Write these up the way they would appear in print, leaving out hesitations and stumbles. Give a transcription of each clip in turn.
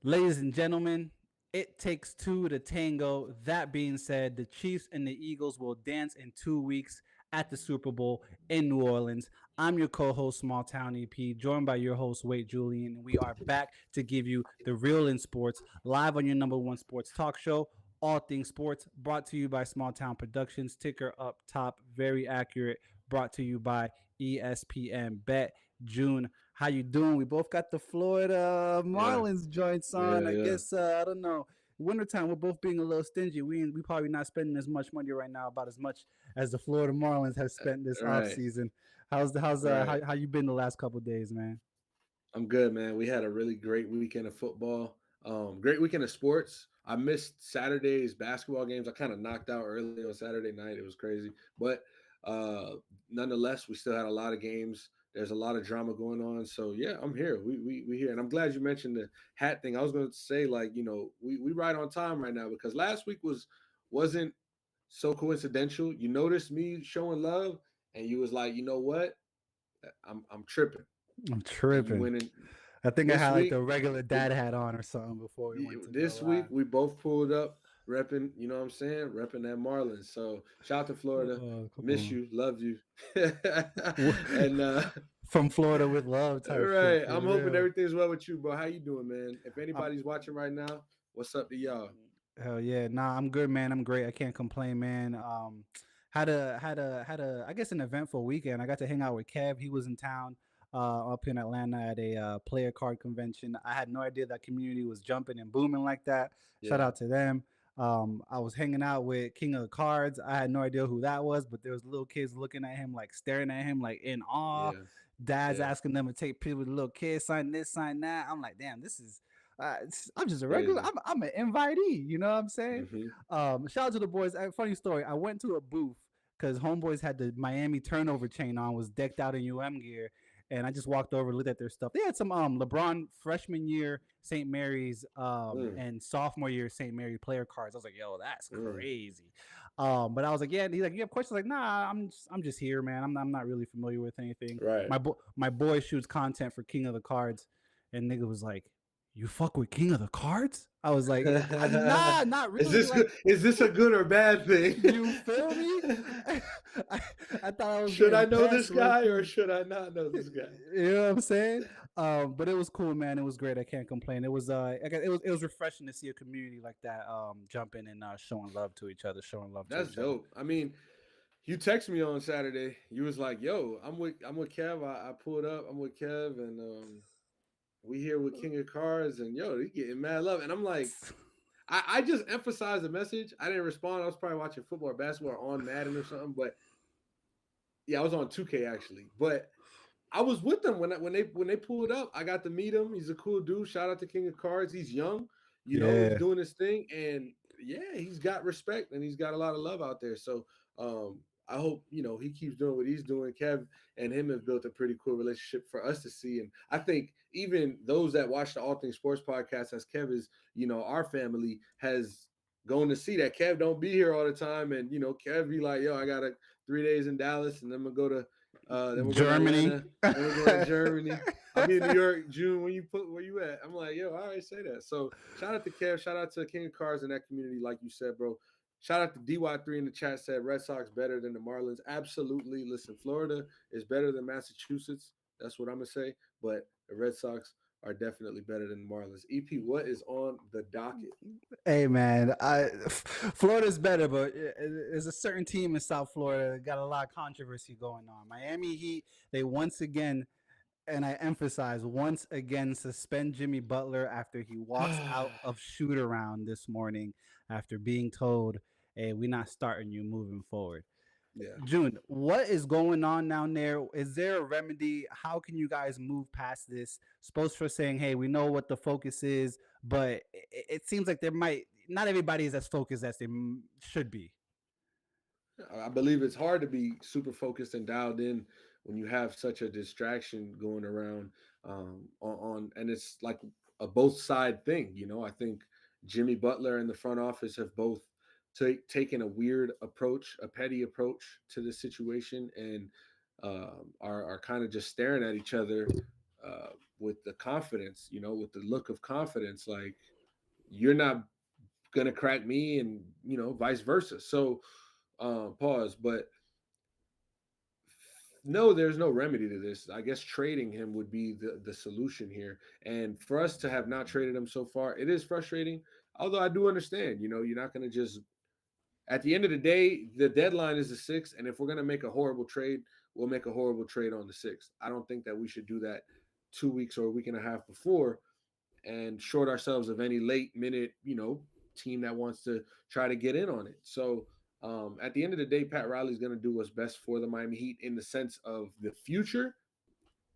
Ladies and gentlemen, it takes two to tango. That being said, the Chiefs and the Eagles will dance in 2 weeks at the Super Bowl in New Orleans. I'm your co-host, Small Town EP, joined by your host, Wade Julian, and we are back to give you the real in sports live on your number one sports talk show, All Things Sports, brought to you by Small Town Productions. Ticker up top, very accurate. Brought to you by ESPN Bet. June, how you doing? We both got the Florida Yeah, Marlins joints on. yeah, I yeah. guess I don't know. Wintertime, we're both being a little stingy. We probably not spending as much money right now, about as much as the Florida Marlins have spent this off Right, season. How's right. how you been the last couple of days, man? I'm good, man. We had a really great weekend of football. Great weekend of sports. I missed Saturday's basketball games. I kind of knocked out early on Saturday night. It was crazy, but uh, nonetheless, we still had a lot of games. There's a lot of drama going on. So yeah, I'm here. We here, and I'm glad you mentioned the hat thing. I was going to say like we right on time right now because last week wasn't so coincidental. You noticed me showing love, and you was like, you know what? I'm tripping, I'm and you tripping. went in I think I this had like week. the regular We dad hat on or something before we went to go this week live. we both pulled up, repping. You know what I'm saying? Repping that Marlins. So shout out to Florida. Oh, come Miss on. you, love you, and From Florida with love type shit right. for I'm hoping real. everything's well with you, bro. How you doing, man? If I'm anybody's watching right now, what's up to y'all? Hell yeah. Nah, I'm good, man. I'm great. I can't complain, man. Had a I guess an eventful weekend. I got to hang out with Kev. He was in town up in Atlanta at a player card convention. I had no idea that community was jumping and booming like that. Shout Yeah, out to them. I was hanging out with King of the Cards. I had no idea who that was, but there was little kids looking at him, like staring at him, like in awe. yeah, Dads yeah. asking them to take pictures with the little kids, sign this, sign that. I'm like, damn, this is I'm just a regular. Crazy. I'm an invitee. You know what I'm saying? Hmm. Shout out to the boys. Funny story. I went to a booth because homeboys had the Miami turnover chain on, was decked out in gear, and I just walked over, looked at their stuff. They had some LeBron freshman year St. Mary's Mm, and sophomore year St. Mary player cards. I was like, yo, that's mm. crazy. But I was like, yeah. He's like, you have questions? Like, nah, I'm just here, man. I'm not really familiar with anything. Right. My boy shoots content for King of the Cards, and nigga was like, you fuck with King of the Cards? I was like, nah, not Is really. this Like, good? Is this a good or bad thing? you feel me? I, I thought I was Should I getting know past this low guy or key. should I not know this guy? You know what I'm saying? But it was cool, man. It was great. I can't complain. It was it was refreshing to see a community like that jumping and showing love to each other, showing love to That's each other. dope. I mean, you text me on Saturday. You was like, "Yo, I'm with Kev. I pulled up. I'm with Kev, and we here with King of Cards, and yo, he getting mad love." And I'm like, I just emphasized the message. I didn't respond. I was probably watching football or basketball or on Madden or something. But yeah, I was on 2K actually. But I was with them when they pulled up. I got to meet him. He's a cool dude. Shout out to King of Cards. He's young. He's Yeah. doing his thing, and yeah, he's got respect and he's got a lot of love out there. So I hope he keeps doing what he's doing. Kev and him have built a pretty cool relationship for us to see, and I think even those that watch the All Things Sports podcast, as Kev is, our family has going to see that Kev don't be here all the time, and Kev be like, "Yo, I got 3 days in Dallas, and then we'll go to Germany. Atlanta, then we're going to Germany. I'll be in New York June. Where you at?" I'm like, "Yo, all right, say that." So shout out to Kev, shout out to King of Cars in that community, like you said, bro. Shout out to DY3 in the chat, said Red Sox better than the Marlins. Absolutely. Listen, Florida is better than Massachusetts. That's what I'm gonna say. But the Red Sox are definitely better than the Marlins. EP, what is on the docket? Hey man, Florida's better, but there's a certain team in South Florida that got a lot of controversy going on. Miami Heat, they once again, and I emphasize once again, suspend Jimmy Butler after he walks out of shoot around this morning after being told, "Hey, we're not starting you moving forward." Yeah. June, what is going on down there? Is there a remedy? How can you guys move past this? Supposed for saying, "Hey, we know what the focus is," but it seems like there might not everybody is as focused as they should be. I believe it's hard to be super focused and dialed in when you have such a distraction going around and it's like a both side thing. I think Jimmy Butler and the front office have both taken a weird approach, a petty approach to this situation, and are kind of just staring at each other, with the confidence, with the look of confidence, like you're not gonna crack me, and vice versa. So pause. But no, there's no remedy to this. I guess trading him would be the solution here. And for us to have not traded him so far, it is frustrating. Although I do understand, you're not going to just, at the end of the day, the deadline is the 6th. And if we're going to make a horrible trade, we'll make a horrible trade on the 6th. I don't think that we should do that 2 weeks or a week and a half before and short ourselves of any late minute, team that wants to try to get in on it. So at the end of the day, Pat Riley's going to do what's best for the Miami Heat in the sense of the future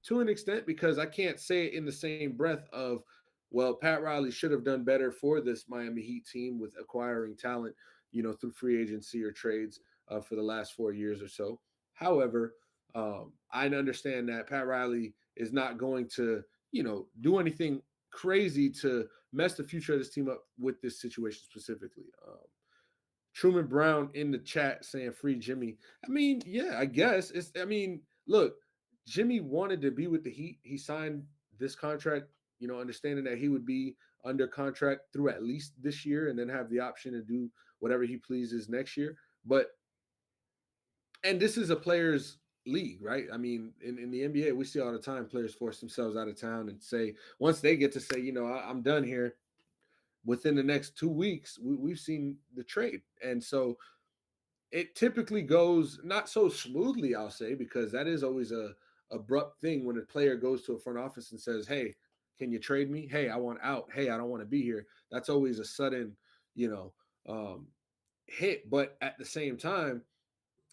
to an extent, because I can't say it in the same breath of, well, Pat Riley should have done better for this Miami Heat team with acquiring talent, through free agency or trades for the last 4 years or so. However, I understand that Pat Riley is not going to, do anything crazy to mess the future of this team up with this situation specifically. Truman Brown in the chat saying free Jimmy. I mean, yeah, I guess look, Jimmy wanted to be with the Heat. He signed this contract, understanding that he would be under contract through at least this year and then have the option to do whatever he pleases next year. But, and this is a player's league, right? I mean, in the NBA, we see all the time players force themselves out of town and say, once they get to say, I'm done here, within the next 2 weeks, we've seen the trade. And so it typically goes not so smoothly, I'll say, because that is always a abrupt thing when a player goes to a front office and says, "Hey, can you trade me? Hey, I want out. Hey, I don't want to be here." That's always a sudden, you know, um, hit. But at the same time,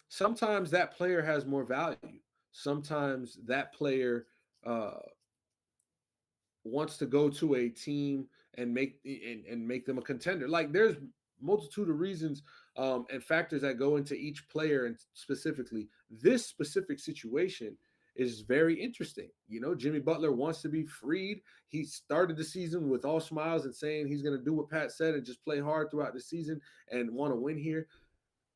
sometimes that player has more value. Sometimes that player uh, wants to go to a team and make them a contender. Like there's multitude of reasons and factors that go into each player, and specifically this specific situation is very interesting. Jimmy Butler wants to be freed. He started the season with all smiles and saying he's going to do what Pat said and just play hard throughout the season and want to win here.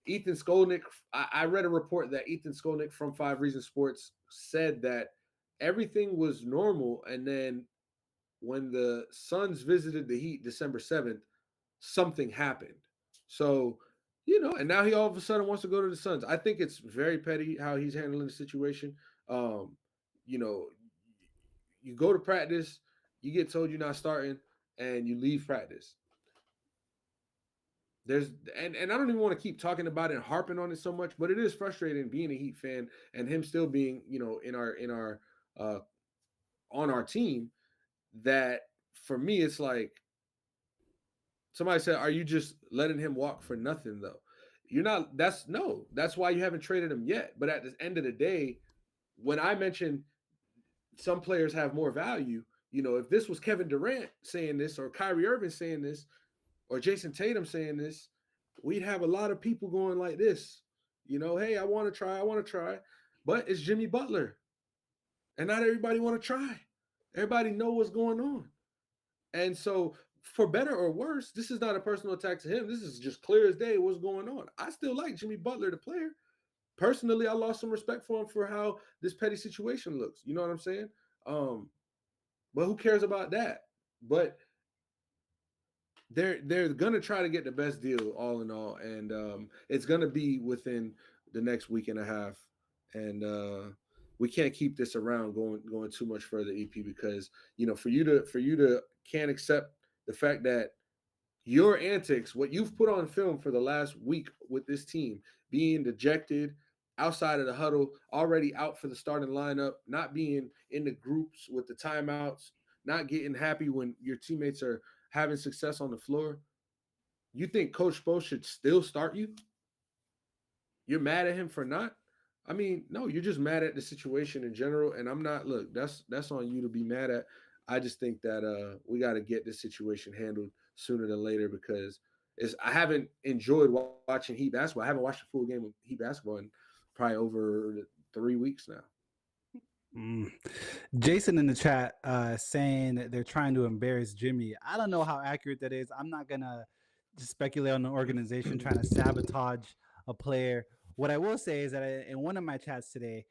Ethan Skolnick, I read a report that Ethan Skolnick from Five Reasons Sports said that everything was normal, and then when the Suns visited the Heat December 7th, something happened. So, and now he all of a sudden wants to go to the Suns. I think it's very petty how he's handling the situation. Um, you know, you go to practice, you get told you're not starting, and you leave practice. There's and I don't even want to keep talking about it and harping on it so much, but it is frustrating being a Heat fan and him still being, in our uh on our team, that for me it's like somebody said, "Are you just letting him walk for nothing though?" You're not. That's no. That's why you haven't traded him yet. But at the end of the day, when I mentioned some players have more value, if this was Kevin Durant saying this or Kyrie Irving saying this or Jason Tatum saying this, we'd have a lot of people going like this. Hey, I want to try. I want to try. But it's Jimmy Butler, and not everybody want to try. Everybody know what's going on. And so, for better or worse, this is not a personal attack to him. This is just clear as day what's going on. I still like Jimmy Butler, the player. Personally, I lost some respect for him for how this petty situation looks. You know what I'm saying? Um, but who cares about that? But they're gonna try to get the best deal, all in all, and it's gonna be within the next week and a half, and we can't keep this around going too much further, EP, because for you to can't accept the fact that your antics, what you've put on film for the last week with this team, being dejected, outside of the huddle, already out for the starting lineup, not being in the groups with the timeouts, not getting happy when your teammates are having success on the floor. You think Coach Spo should still start you? You're mad at him for not? I mean, no, you're just mad at the situation in general. And I'm not. Look, that's on you to be mad at. I just think that we got to get this situation handled sooner than later, because I haven't enjoyed watching Heat basketball. I haven't watched a full game of Heat basketball in probably over 3 weeks now. Mm. Jason in the chat saying that they're trying to embarrass Jimmy. I don't know how accurate that is. I'm not gonna just speculate on the organization trying to sabotage a player. What I will say is that in one of my chats today,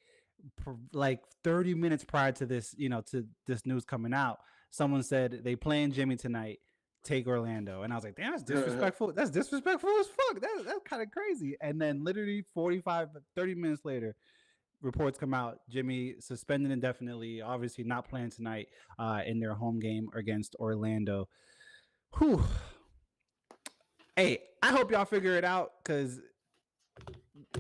like 30 minutes prior to this, to this news coming out, someone said they playing Jimmy tonight. Take Orlando, and I was like, "Damn, that's disrespectful. That's disrespectful as fuck. That's kind of crazy." And then, literally 45, 30 minutes later, reports come out: Jimmy suspended indefinitely. Obviously, not playing tonight in their home game against Orlando. Whew. Hey, I hope y'all figure it out because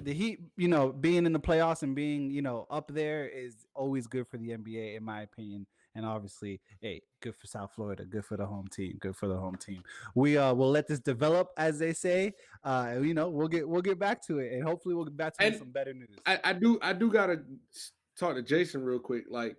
the Heat, being in the playoffs and being, up there is always good for the NBA, in my opinion. And obviously, hey, good for South Florida, good for the home team, good for the home team. We will let this develop, as they say. We'll get back to it, and hopefully we'll get back to it with And some better news. I do gotta talk to Jason real quick. Like,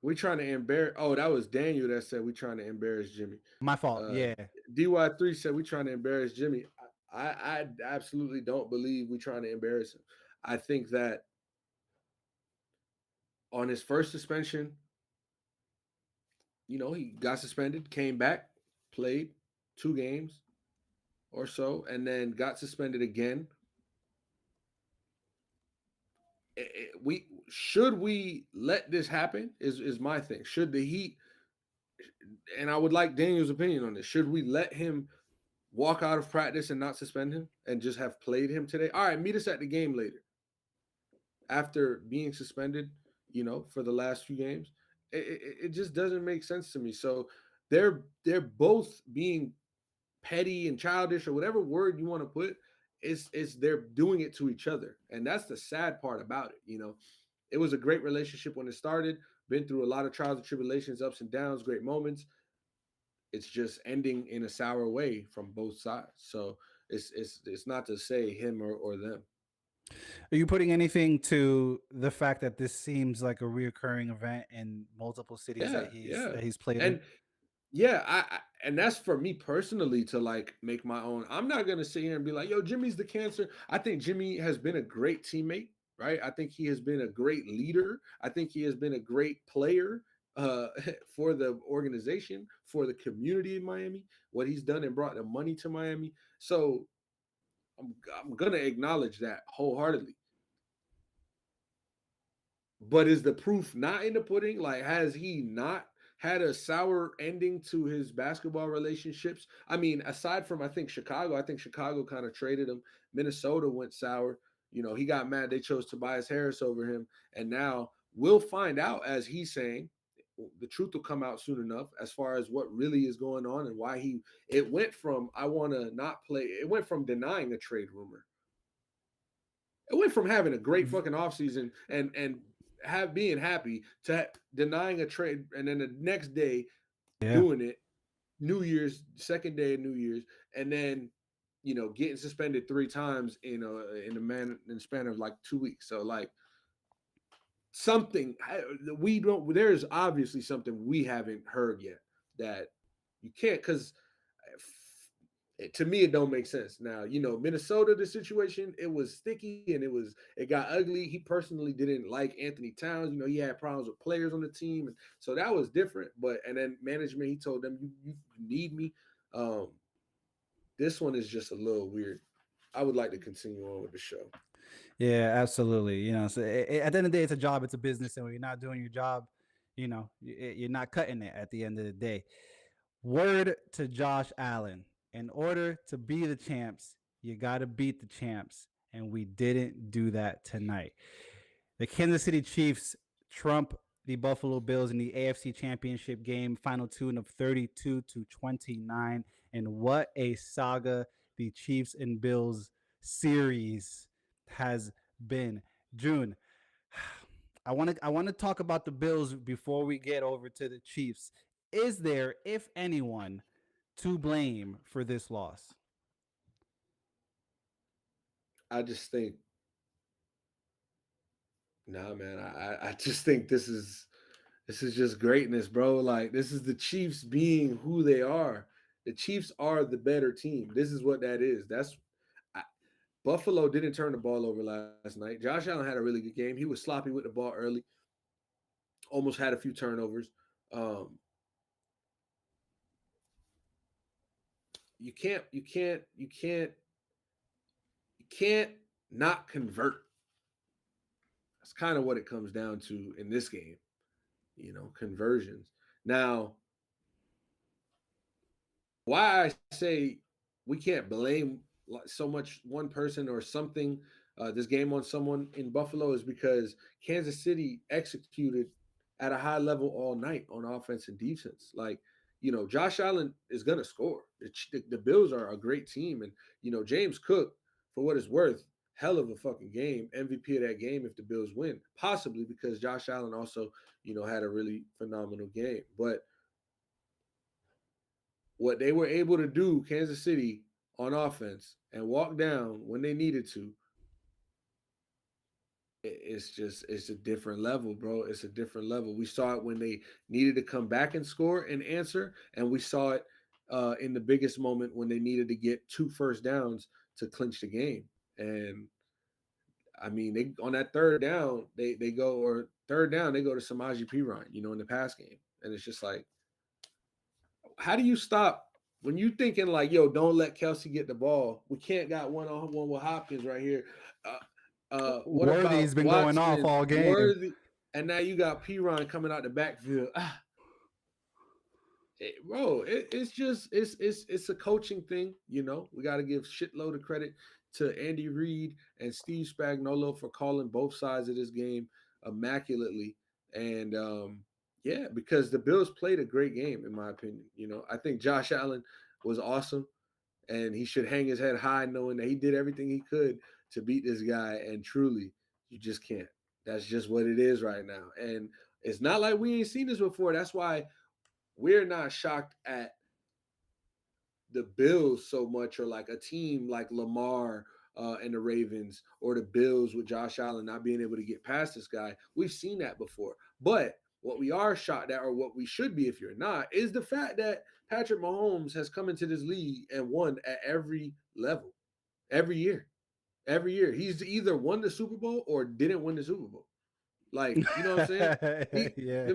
we trying to embarrass. Oh, that was Daniel that said we trying to embarrass Jimmy. My fault. Uh, Yeah. DY3 said we trying to embarrass Jimmy. I absolutely don't believe we trying to embarrass him. I think that on his first suspension, he got suspended, came back, played 2 games or so, and then got suspended again. We let this happen is my thing. Should the Heat, and I would like Daniel's opinion on this, should we let him walk out of practice and not suspend him and just have played him today? All right, meet us at the game later after being suspended, for the last few games. It just doesn't make sense to me. So they're both being petty and childish, or whatever word you want to put. It's they're doing it to each other, and that's the sad part about it. It was a great relationship when it started. Been through a lot of trials and tribulations, ups and downs, great moments. It's just ending in a sour way from both sides. So it's not to say him or them. Are you putting anything to the fact that this seems like a reoccurring event in multiple cities Yeah, that he's yeah. that he's played in? And yeah, and that's for me personally to like make my own. I'm not gonna sit here and be like, "Yo, Jimmy's the cancer." I think Jimmy has been a great teammate, right? I think he has been a great leader. I think he has been a great player uh, for the organization, for the community in Miami. What he's done and brought the money to Miami. So I'm gonna acknowledge that wholeheartedly. But is the proof not in the pudding? Like, has he not had a sour ending to his basketball relationships? I mean, aside from I think Chicago kind of traded him. Minnesota went sour. He got mad. They chose Tobias Harris over him. And now we'll find out, as he's saying, the truth will come out soon enough as far as what really is going on and why it went from I want to not play. It went from denying a trade rumor. It went from having a great fucking offseason and have being happy to denying a trade, and then the next day Yeah. doing it. New Year's, second day of New Year's, and then getting suspended 3 times in the span of like 2 weeks. So like something we don't. There's obviously something we haven't heard yet that you can't, because to me it don't make sense. Now, Minnesota, the situation, it was sticky and it got ugly. He personally didn't like Anthony Towns. He had problems with players on the team, and so that was different. But and then management, he told them, you need me. um this one is just a little weird. I would like to continue on with the show. Yeah, absolutely. So at the end of the day, it's a job, it's a business, and when you're not doing your job, you're not cutting it at the end of the day. Word to Josh Allen: in order to be the champs, you got to beat the champs, and we didn't do that tonight. The Kansas City Chiefs trump the Buffalo Bills in the AFC Championship game, final tune of 32-29. And what a saga the Chiefs and Bills series has been. June, I want to talk about the Bills before we get over to the Chiefs. Is there, if anyone, to blame for this loss? I just think, nah, man. I just think this is just greatness, bro. Like, this is the Chiefs being who they are. The Chiefs are the better team. This is what that is. I, Buffalo didn't turn the ball over last night. Josh Allen had a really good game. He was sloppy with the ball early. Almost had a few turnovers. Um, you can't not convert. That's kind of what it comes down to in this game, conversions. Now, why I say we can't blame so much one person or something this game on someone in Buffalo is because Kansas City executed at a high level all night on offense and defense. Like, Josh Allen is going to score. The Bills are a great team. And, James Cook, for what it's worth, hell of a fucking game, MVP of that game if the Bills win, possibly because Josh Allen also, had a really phenomenal game. But what they were able to do, Kansas City, on offense and walk down when they needed to, it's a different level, bro. It's a different level. We saw it when they needed to come back and score and answer, and we saw it in the biggest moment when they needed to get 2 first downs to clinch the game. And I mean, they on that third down, they go or third down, they go to Samaje Perine, in the pass game, and it's just like, how do you stop when you thinking like, yo, don't let Kelsey get the ball? We can't got one on one with Hopkins right here. What Worthy's about been going off Watson, all game. Worthy, and now you got Piron coming out the backfield. Bro, it's just it's a coaching thing. We got to give shitload of credit to Andy Reid and Steve Spagnuolo for calling both sides of this game immaculately. And yeah, because the Bills played a great game in my opinion. I think Josh Allen was awesome, and he should hang his head high knowing that he did everything he could to beat this guy. And truly, you just can't. That's just what it is right now. And it's not like we ain't seen this before. That's why we're not shocked at the Bills so much, or like a team like Lamar and the Ravens, or the Bills with Josh Allen not being able to get past this guy. We've seen that before. But what we are shocked at, or what we should be if you're not, is the fact that Patrick Mahomes has come into this league and won at every level, every year. Every year. He's either won the Super Bowl or didn't win the Super Bowl. Like, you know what I'm saying? He Yeah. the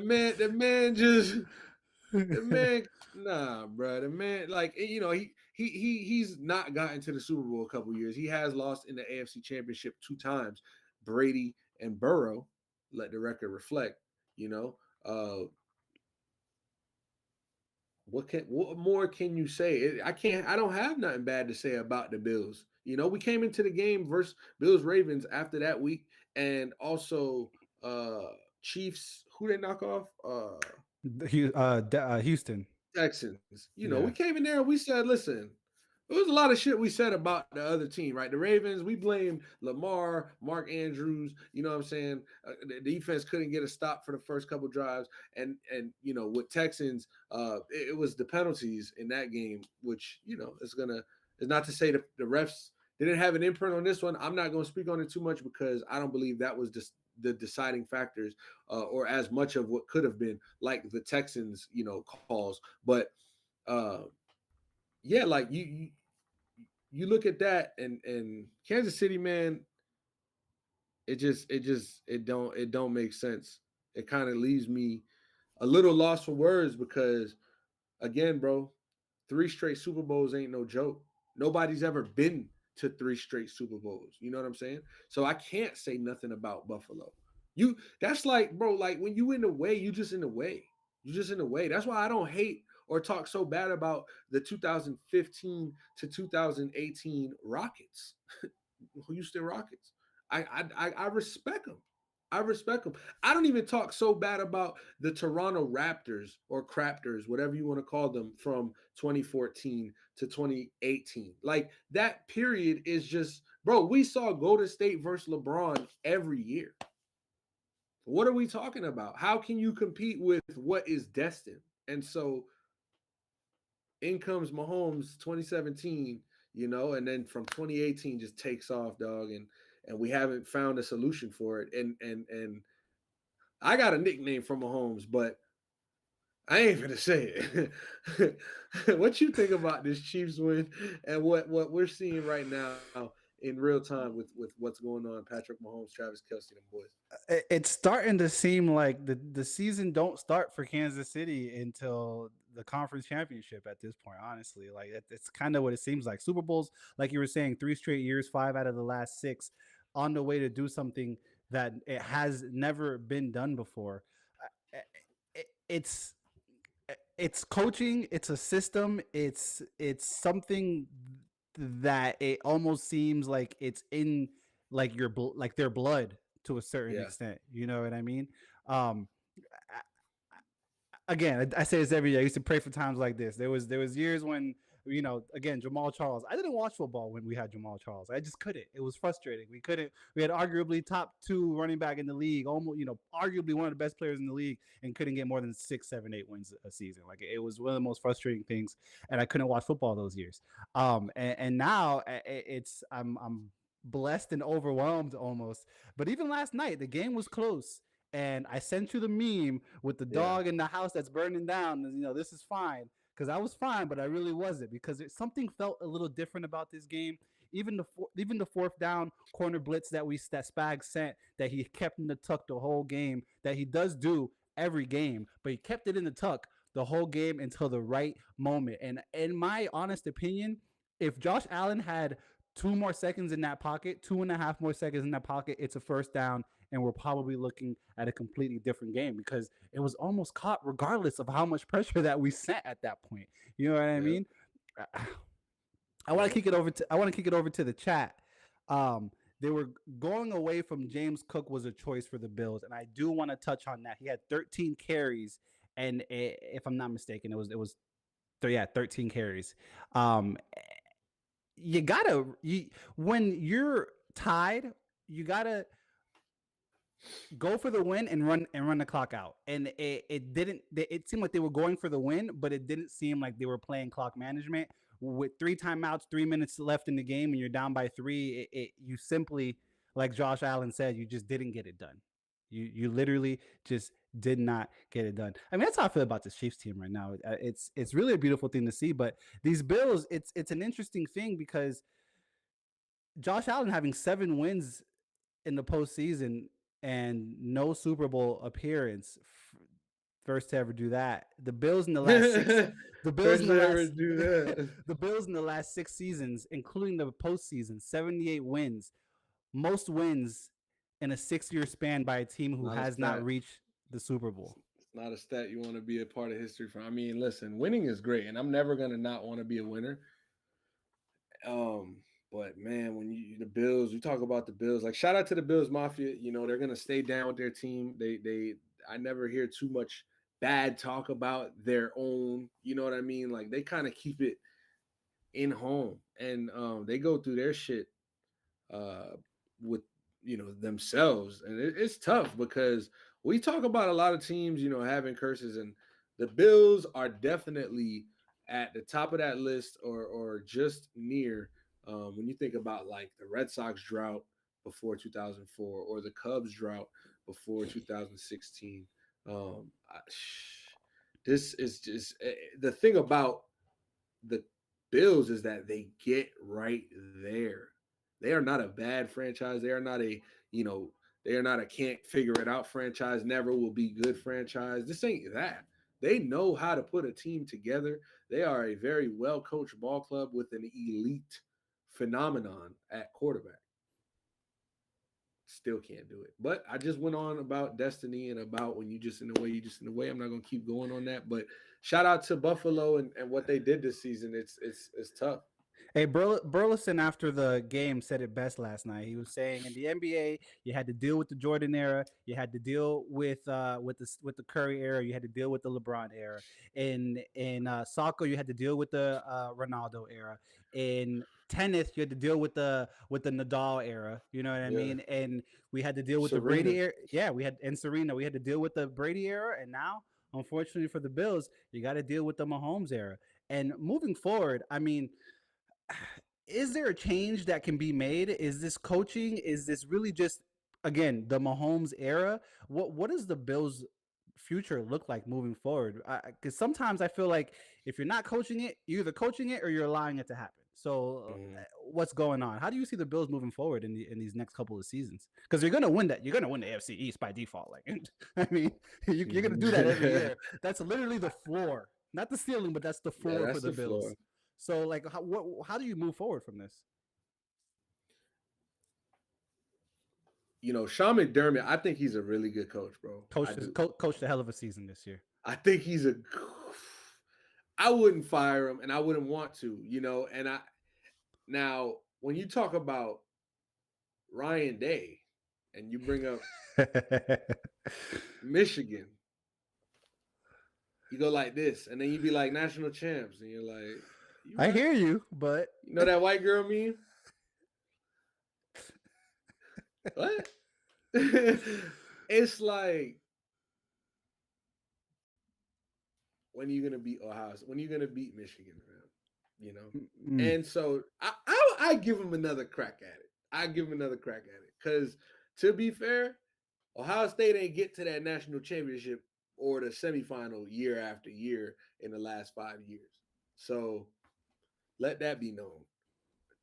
man just the man, nah, bro. The man, like, he's not gotten to the Super Bowl a couple years. He has lost in the AFC Championship 2 times. Brady and Burrow, let the record reflect. You know, uh, what more can you say? I can't. I don't have nothing bad to say about the Bills. We came into the game versus Bills Ravens after that week, and also Chiefs. Who they knock off? Houston. Texans. We Yeah. came in there and we said, listen, there was a lot of shit we said about the other team, right? The Ravens, we blamed Lamar, Mark Andrews. You know what I'm saying? The defense couldn't get a stop for the first couple drives, and with Texans, it was the penalties in that game, which is not to say the refs didn't have an imprint on this one. I'm not going to speak on it too much because I don't believe that was just the deciding factors, or as much of what could have been, like the Texans, calls. But uh, yeah, like you look at that, and Kansas City, man, it don't make sense. It kind of leaves me a little lost for words because, again, bro, 3 straight Super Bowls ain't no joke. Nobody's ever been to 3 straight Super Bowls. You know what I'm saying? So I can't say nothing about Buffalo. That's like, bro, like when you in the way, you just in the way. You just in the way. That's why I don't hate or talk so bad about the 2015 to 2018 Rockets. Houston Rockets. I respect them. I respect them. I don't even talk so bad about the Toronto Raptors or Craptors, whatever you want to call them, from 2014 to 2018. Like that period is just, bro. We saw Golden State versus LeBron every year. What are we talking about? How can you compete with what is destined? And so in comes Mahomes 2017, and then from 2018 just takes off, dog, and we haven't found a solution for it. And I got a nickname for Mahomes, but I ain't gonna say it. What you think about this Chiefs win and what we're seeing right now in real time with what's going on? Patrick Mahomes, Travis Kelsey, them boys. It's starting to seem like the season don't start for Kansas City until the conference championship at this point. Honestly, like it's kind of what it seems like. Super Bowls, like you were saying, 3 straight years, 5 out of the last 6, on the way to do something that it has never been done before. It's it's coaching, it's a system, it's something that it almost seems like it's in like like their blood to a certain Yeah, extent. You know what I mean? Um, Again, I say this every year. I used to pray for times like this. There was years when again, Jamal Charles. I didn't watch football when we had Jamal Charles. I just couldn't. It was frustrating. We couldn't. We had arguably top two running back in the league, almost arguably one of the best players in the league, and couldn't get more than 6, 7, 8 wins a season. Like it was one of the most frustrating things, and I couldn't watch football those years. And now it's I'm blessed and overwhelmed almost. But even last night, the game was close, and I sent you the meme with the yeah, dog in the house that's burning down. This is fine because I was fine, but I really wasn't because something felt a little different about this game. Even the fourth down corner blitz that Spag sent, that he kept in the tuck the whole game, that he does do every game, but he kept it in the tuck the whole game until the right moment. And in my honest opinion, if Josh Allen had 2 more seconds in that pocket, 2.5 more seconds in that pocket, it's a first down, and we're probably looking at a completely different game because it was almost caught regardless of how much pressure that we sent at that point. You know what I yep, mean? yep. I want to kick it over to the chat. They were going away from James Cook was a choice for the Bills, and I do want to touch on that. He had 13 carries, and if I'm not mistaken, it was yeah, 13 carries. Um, you gotta when you're tied, you gotta go for the win and run the clock out. And it didn't. It seemed like they were going for the win, but it didn't seem like they were playing clock management. With 3 timeouts, 3 minutes left in the game, and you're down by three, you simply, like Josh Allen said, you just didn't get it done. You literally just did not get it done. I mean, that's how I feel about this Chiefs team right now. It's really a beautiful thing to see. But these Bills, it's an interesting thing because Josh Allen having 7 wins in the postseason and no Super Bowl appearance. First to ever do that. The Bills in the last six. The Bills in First the to ever last. do that. The Bills in the last 6 seasons, including the postseason, 78 wins, most wins in a 6-year span by a team who Not a has not stat. reached the Super Bowl. It's not a stat you want to be a part of history for. I mean, listen, winning is great, and I'm never gonna not want to be a winner. Um, but man, when you the Bills, you talk about the Bills, like shout out to the Bills Mafia. You know, they're gonna stay down with their team. They I never hear too much bad talk about their own, you know what I mean? Like they kind of keep it in home and they go through their shit uh, with themselves, and it's tough because we talk about a lot of teams having curses, and the Bills are definitely at the top of that list or just near. When you think about like the Red Sox drought before 2004 or the Cubs drought before 2016, this is just the thing about the Bills is that they get right there. They are not a bad franchise. They are not a, you know, they are not a can't figure it out franchise, never will be good franchise. This ain't that. They know how to put a team together. They are a very well coached ball club with an elite phenomenon at quarterback. Still can't do it. But I just went on about destiny and about when you just in the way, you just in the way. I'm not gonna keep going on that. But shout out to Buffalo and what they did this season. It's tough. Hey, Burleson after the game said it best last night. He was saying in the NBA, you had to deal with the Jordan era, you had to deal with the Curry era, you had to deal with the LeBron era. In soccer, you had to deal with the Ronaldo era. In tennis, you had to deal with the Nadal era. You know what I Yeah. mean? And we had to deal with the Brady Serena. era. Yeah, we had in Serena, we had to deal with the Brady era, and now, unfortunately for the Bills, you got to deal with the Mahomes era. And moving forward, I mean, is there a change that can be made? Is this coaching? Is this really just again the Mahomes era? What does the Bills' future look like moving forward? Because sometimes I feel like if you're not coaching it, you're either coaching it or you're allowing it to happen. So Mhm. what's going on? How do you see the Bills moving forward in these next couple of seasons? Because you're gonna win that. You're gonna win the AFC East by default. Like I mean, you're gonna do that every year. That's literally the floor, not the ceiling, but that's the Yeah, floor for that's the the Bills. floor. So like how do you move forward from this? Sean McDermott, I think he's a really good coach, bro. I do. Coached a hell of a season this year. I think he's a. I wouldn't fire him, and I wouldn't want to, And now when you talk about Ryan Day, and you bring up Michigan, you go like this, and then you be like national champs, and you're like, you I right? hear you, but You know that white girl meme? What? It's like, when are you gonna beat Ohio? When are you gonna beat Michigan, man? mm, And so I give him another crack at it. I give him another crack at it because, to be fair, Ohio State ain't get to that national championship or the semifinal year after year in the last 5 years. So let that be known.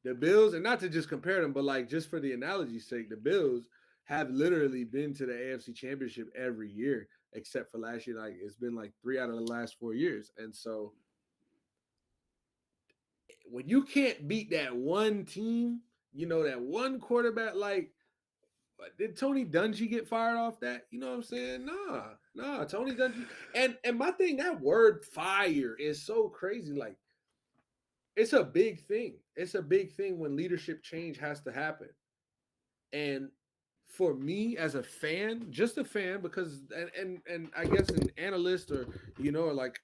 The Bills, and not to just compare them, but like just for the analogy's sake, the Bills have literally been to the AFC Championship every year except for last year. Like it's been like 3 out of the last 4 years, and so when you can't beat that one team, that one quarterback, like did Tony Dungy get fired off that? You know what I'm saying? Nah, Tony Dungy. And my thing, that word fire is so crazy. Like, it's a big thing. It's a big thing when leadership change has to happen. And for me as a fan, just a fan, because and I guess an analyst or like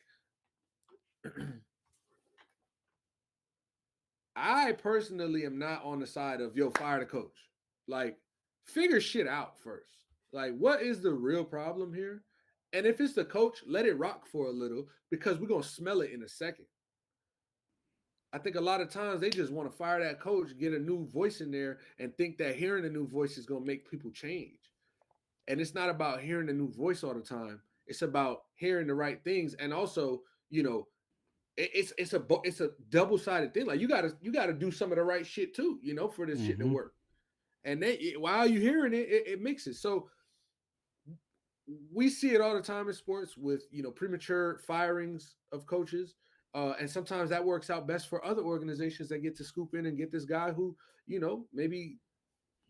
I personally am not on the side of fire the coach. Like, figure shit out first. Like, what is the real problem here? And if it's the coach, let it rock for a little because we're gonna smell it in a second. I think a lot of times they just want to fire that coach, get a new voice in there, and think that hearing a new voice is gonna make people change. And it's not about hearing a new voice all the time. It's about hearing the right things, and also, it's a double sided thing. Like you gotta do some of the right shit too, for this shit to mm-hmm. work. And then while you're hearing it, it mixes. So we see it all the time in sports with premature firings of coaches, and sometimes that works out best for other organizations that get to scoop in and get this guy who maybe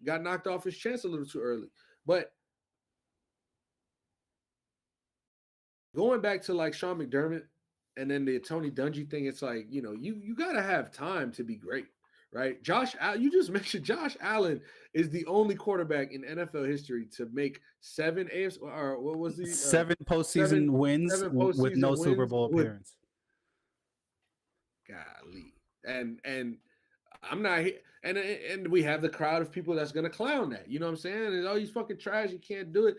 got knocked off his chance a little too early. But going back to like Sean McDermott and then the Tony Dungy thing, it's like, you gotta have time to be great, right? You just mentioned Josh Allen is the only quarterback in NFL history to make 7 AFC, or what was the 7 postseason wins seven with no postseason Super wins Bowl with appearance. golly. And I'm not here, and we have the crowd of people that's gonna clown that. You know what I'm saying? And he's fucking trash. You can't do it.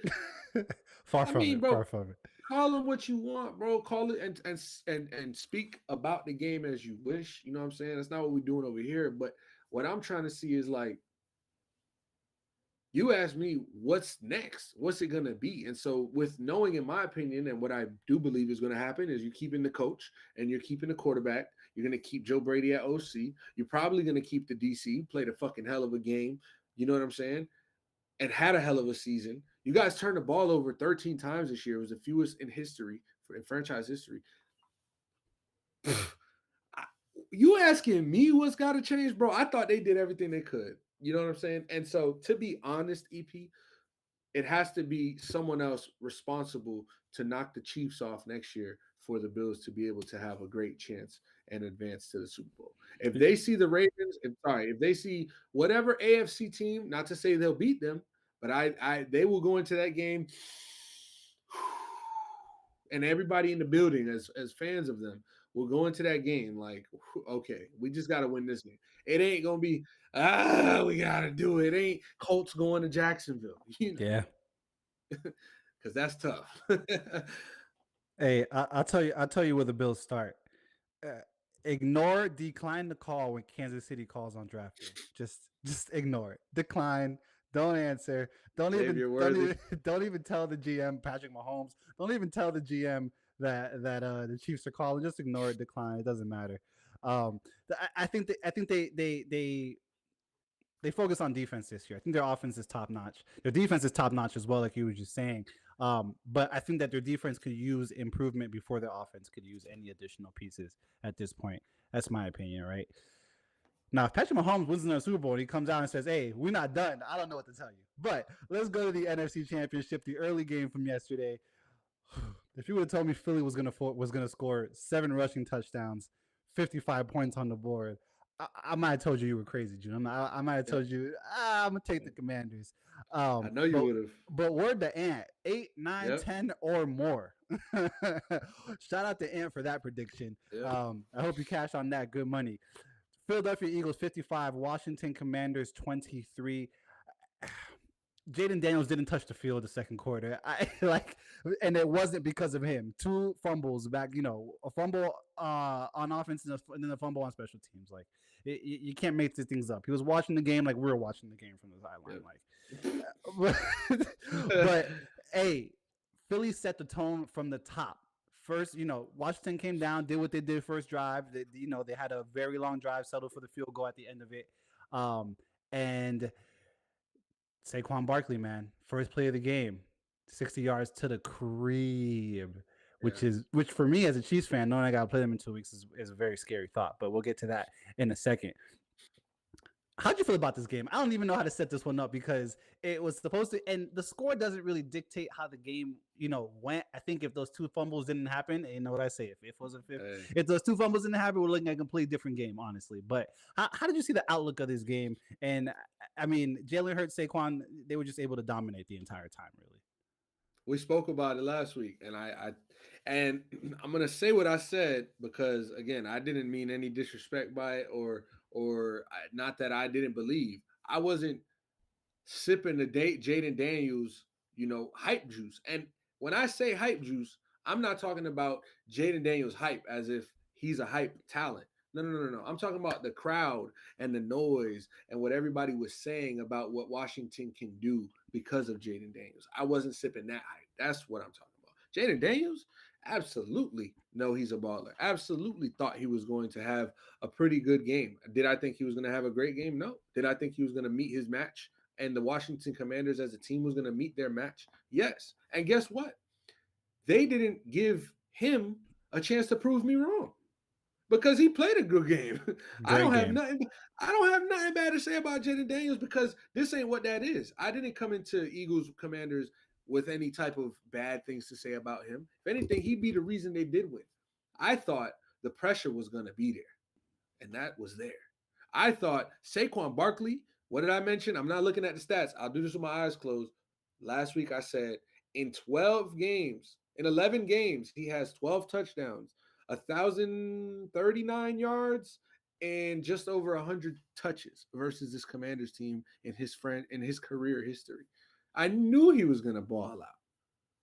Far I from mean, it. bro, Far from it. call it what you want, bro. Call it and speak about the game as you wish. You know what I'm saying? That's not what we're doing over here. But what I'm trying to see is like, you asked me what's next, what's it gonna be? And so with knowing, in my opinion, and what I do believe is gonna happen is you're keeping the coach and you're keeping the quarterback. You're gonna keep Joe Brady at OC. You're probably gonna keep the DC, played a fucking hell of a game. You know what I'm saying? And had a hell of a season. You guys turned the ball over 13 times this year. It was the fewest in history, in franchise history. You asking me what's got to change, bro? I thought they did everything they could. You know what I'm saying? And so, to be honest, EP, it has to be someone else responsible to knock the Chiefs off next year for the Bills to be able to have a great chance and advance to the Super Bowl. If they see the Ravens, if they see whatever AFC team, not to say they'll beat them, but they will go into that game, and everybody in the building as fans of them will go into that game like, okay, we just got to win this game. It ain't gonna be we gotta do it. It ain't Colts going to Jacksonville, Yeah. because that's tough. Hey, I'll tell you where the Bills start. Uh, decline the call when Kansas City calls on draft day. Just ignore it. Decline. Don't answer. Xavier Worthy. Don't even tell the GM Patrick Mahomes. Don't even tell the GM that the Chiefs are calling. Just ignore it. Decline. It doesn't matter. I think they focus on defense this year. I think their offense is top notch. Their defense is top notch as well, like you were just saying. But I think that their defense could use improvement before their offense could use any additional pieces at this point. That's my opinion, right? Now, if Patrick Mahomes wins in the Super Bowl and he comes out and says, "Hey, we're not done," I don't know what to tell you. But let's go to the NFC Championship, the early game from yesterday. If you would have told me Philly was gonna score 7 rushing touchdowns, 55 points on the board, I might have told you were crazy, June. I might have Yep. told you I'm gonna take the Commanders. I know you But would have. word to Ant, 8, 9, Yep. 10 or more. Shout out to Ant for that prediction. Yep. I hope you cash on that good money. Philadelphia Eagles 55, Washington Commanders 23. Jaden Daniels didn't touch the field the second quarter. And it wasn't because of him. 2 fumbles back, a fumble on offense and then a fumble on special teams. Like you can't make these things up. He was watching the game like we were watching the game from the sideline. Like, but hey, Philly set the tone from the top. First, Washington came down, did what they did first drive. They had a very long drive, settled for the field goal at the end of it. And Saquon Barkley, man, first play of the game, 60 yards to the crib, Yeah. which for me as a Chiefs fan, knowing I got to play them in 2 weeks is a very scary thought. But we'll get to that in a second. How'd you feel about this game? I don't even know how to set this one up because it was supposed to, and the score doesn't really dictate how the game, went. I think if those 2 fumbles didn't happen, you know what I say, if it was a fifth, Hey. if those 2 fumbles didn't happen, we're looking at a completely different game, honestly. But how did you see the outlook of this game? And I mean, Jalen Hurts, Saquon, they were just able to dominate the entire time, really. We spoke about it last week, and and I'm gonna say what I said because again, I didn't mean any disrespect by it, not that I didn't believe. I wasn't sipping the date Jaden Daniels, hype juice. And when I say hype juice, I'm not talking about Jaden Daniels hype as if he's a hype talent. No, no, no, no, no. I'm talking about the crowd and the noise and what everybody was saying about what Washington can do because of Jaden Daniels. I wasn't sipping that hype. That's what I'm talking about. Jaden Daniels, absolutely know he's a baller. Absolutely thought he was going to have a pretty good game. Did I think he was going to have a great game? No. Did I think he was going to meet his match? And the Washington Commanders as a team was going to meet their match? Yes. And guess what? They didn't give him a chance to prove me wrong because he played a good game. I Great don't have game. nothing. I don't have nothing bad to say about Jaden Daniels because this ain't what that is. I didn't come into Eagles Commanders with any type of bad things to say about him. If anything, he'd be the reason they did win. I thought the pressure was going to be there, and that was there. I thought Saquon Barkley. What did I mention? I'm not looking at the stats. I'll do this with my eyes closed. Last week I said in 12 games, in 11 games, he has 12 touchdowns, 1,039 yards, and just over 100 touches versus this Commanders team in his career history. I knew he was going to ball out.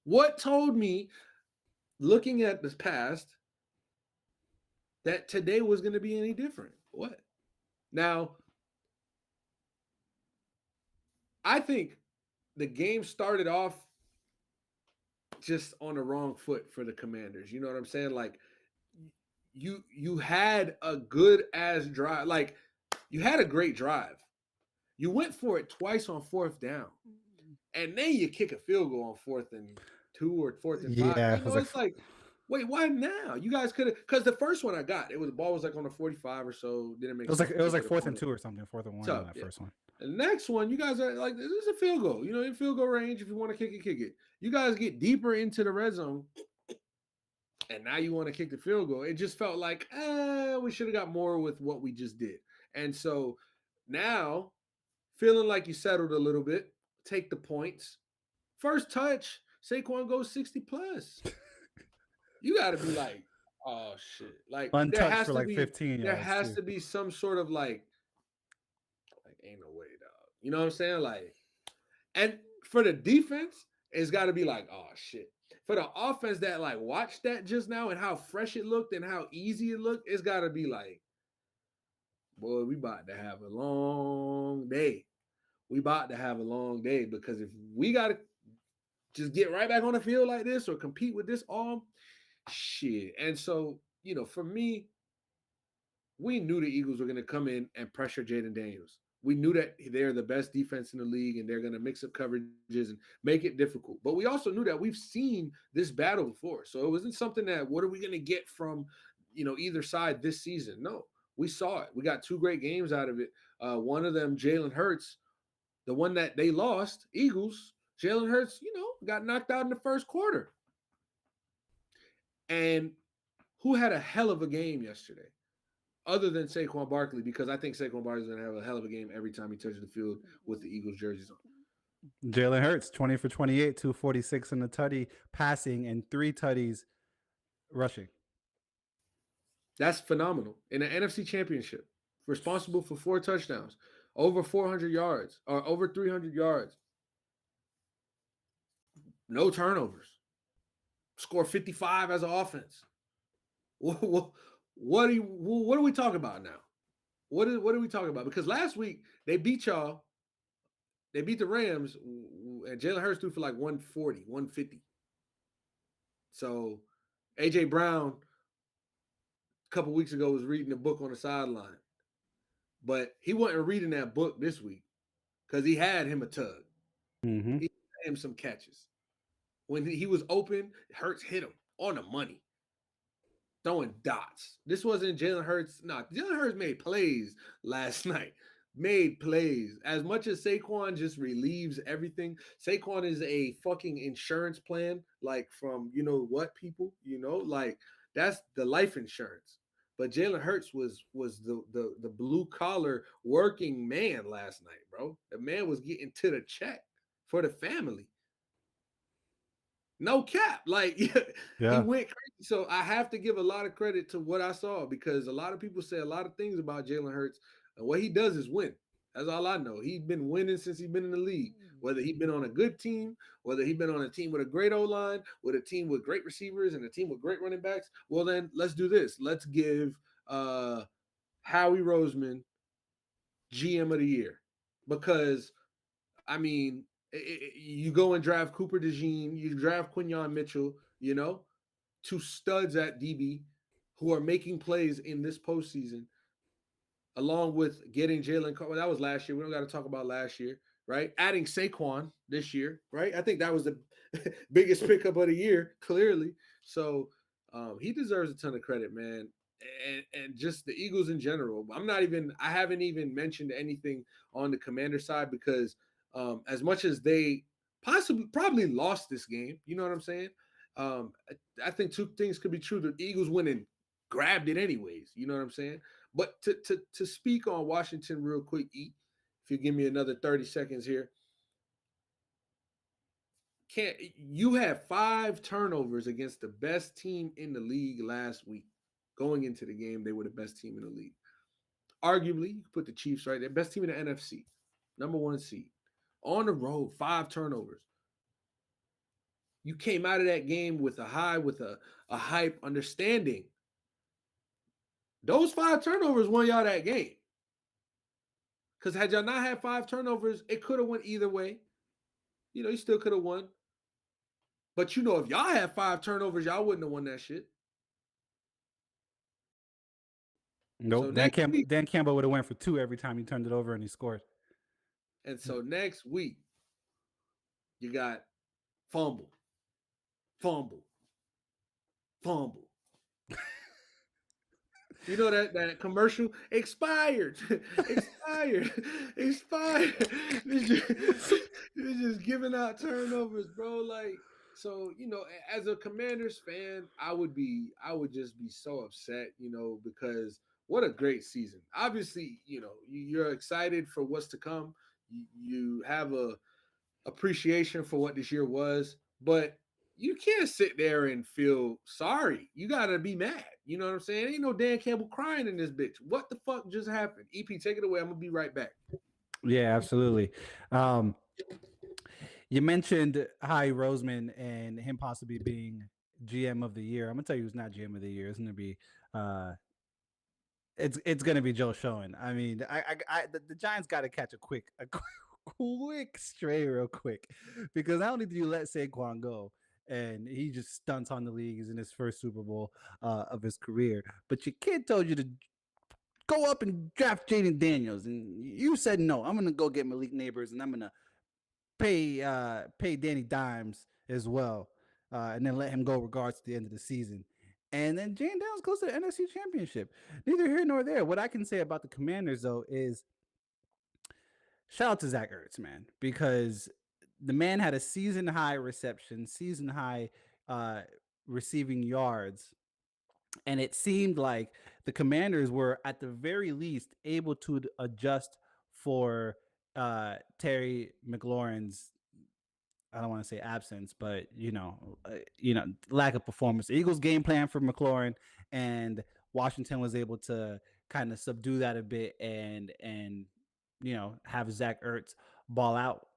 What told me, looking at the past, that today was going to be any different? What? Now, I think the game started off just on the wrong foot for the Commanders. You know what I'm saying? Like you had a good ass drive. Like you had a great drive. You went for it twice on fourth down. And then you kick a field goal on 4th and 2 or 4th and 5. Yeah, You know, it's like, wait, why now? You guys could have, because the first one I got, the ball was like on the 45 or so. Didn't make it was sense. like it was like 4th and 2 or something, 4th and 1 Tough, on that yeah. first one. The next one, you guys are like, this is a field goal. In field goal range. If you want to kick it, kick it. You guys get deeper into the red zone, and now you want to kick the field goal. It just felt like, we should have got more with what we just did. And so now, feeling like you settled a little bit, take the points. First touch, Saquon goes 60 plus. You got to be like, oh shit! Like Untouched there has for to like be 15 there yards. has too. to be some sort of like ain't no way, dog. You know what I'm saying? Like, and for the defense, it's got to be like, oh shit. For the offense that like watched that just now and how fresh it looked and how easy it looked, it's got to be like, boy, we about to have a long day. We about to have a long day because if we got to just get right back on the field like this or compete with this arm, shit. And so, for me, we knew the Eagles were going to come in and pressure Jaden Daniels. We knew that they're the best defense in the league and they're going to mix up coverages and make it difficult. But we also knew that we've seen this battle before. So it wasn't something that, what are we going to get from, either side this season? No. We saw it. We got two great games out of it. One of them, Jalen Hurts, the one that they lost, Eagles. Jalen Hurts, got knocked out in the first quarter. And who had a hell of a game yesterday? Other than Saquon Barkley, because I think Saquon Barkley is going to have a hell of a game every time he touches the field with the Eagles jerseys on. Jalen Hurts, 20 for 28, 246 in the tutty passing, and 3 tutties rushing. That's phenomenal. In the NFC Championship, responsible for 4 touchdowns, over 400 yards, or over 300 yards, no turnovers, score 55 as an offense. What are we talking about now? What are we talking about? Because last week they beat y'all. They beat the Rams, and Jalen Hurts threw for like 140, 150. So A.J. Brown a couple weeks ago was reading a book on the sideline. But he wasn't reading that book this week because he had him a tug. Mm-hmm. He had him some catches. When he was open, Hurts hit him on the money, throwing dots. This wasn't Jalen Hurts. No, Jalen Hurts made plays last night. Made plays. As much as Saquon just relieves everything, Saquon is a fucking insurance plan, like from what people, like that's the life insurance. But Jalen Hurts was the blue collar working man last night, bro. The man was getting to the check for the family. No cap. Like he Yeah. went crazy. So I have to give a lot of credit to what I saw because a lot of people say a lot of things about Jalen Hurts. And what he does is win. That's all I know. He's been winning since he's been in the league. Whether he's been on a good team, whether he's been on a team with a great O-line, with a team with great receivers, and a team with great running backs. Well, then let's do this. Let's give Howie Roseman GM of the year. Because, I mean, you go and draft Cooper DeJean, you draft Quinyon Mitchell, two studs at DB who are making plays in this postseason, along with getting Jalen. Well, that was last year. We don't got to talk about last year, right? Adding Saquon this year, right? I think that was the biggest pickup of the year, clearly. So he deserves a ton of credit, man. And just the Eagles in general. I haven't even mentioned anything on the Commander side because as much as they probably lost this game, you know what I'm saying? I think two things could be true. The Eagles went and grabbed it anyways. You know what I'm saying? But to speak on Washington real quick, if you give me another 30 seconds here. You had 5 turnovers against the best team in the league last week. Going into the game, they were the best team in the league. Arguably, you could put the Chiefs right there. Best team in the NFC. Number 1 seed. On the road, 5 turnovers. You came out of that game with a hype understanding. Those 5 turnovers won y'all that game. Because had y'all not had 5 turnovers, it could have went either way. You still could have won. But if y'all had 5 turnovers, y'all wouldn't have won that shit. Nope. So next week, Dan Campbell would have went for 2 every time he turned it over and he scored. And so next week, you got fumble, fumble, fumble. You know that commercial? Expired. Expired. Expired. It's just giving out turnovers, bro. Like, so, as a Commanders fan, I would just be so upset, because what a great season. Obviously, you're excited for what's to come. You have a appreciation for what this year was, but you can't sit there and feel sorry. You gotta be mad. You know what I'm saying? Ain't no Dan Campbell crying in this bitch. What the fuck just happened? EP, take it away. I'm gonna be right back. Yeah, absolutely. You mentioned Howie Roseman and him possibly being GM of the year. I'm gonna tell you who's not GM of the year. It's gonna be it's gonna be Joe Schoen. I mean, the Giants got to catch a quick stray real quick, because not only do you let Saquon go and he just stunts on the league, he's in his first Super Bowl of his career, but your kid told you to go up and draft Jaden Daniels, and you said no. I'm gonna go get Malik Neighbors, and I'm gonna pay Danny Dimes as well, and then let him go regards to the end of the season. And then Jane Downs goes to the NFC Championship. Neither here nor there. What I can say about the Commanders, though, is shout out to Zach Ertz, man, because the man had a season high reception, season high uh, receiving yards, and it seemed like the Commanders were at the very least able to adjust for Terry McLaurin's, I don't want to say absence, but lack of performance. The Eagles' game plan for McLaurin, and Washington was able to kind of subdue that a bit and have Zach Ertz ball out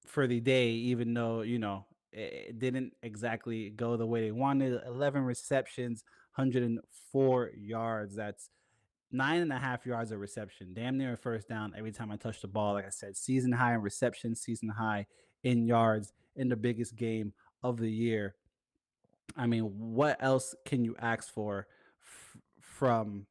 for the day, even though it didn't exactly go the way they wanted. 11 receptions, 104 yards. That's 9.5 yards of reception, damn near a first down every time I touch the ball. Like I said, season high in reception, season high in yards in the biggest game of the year. I mean, what else can you ask for from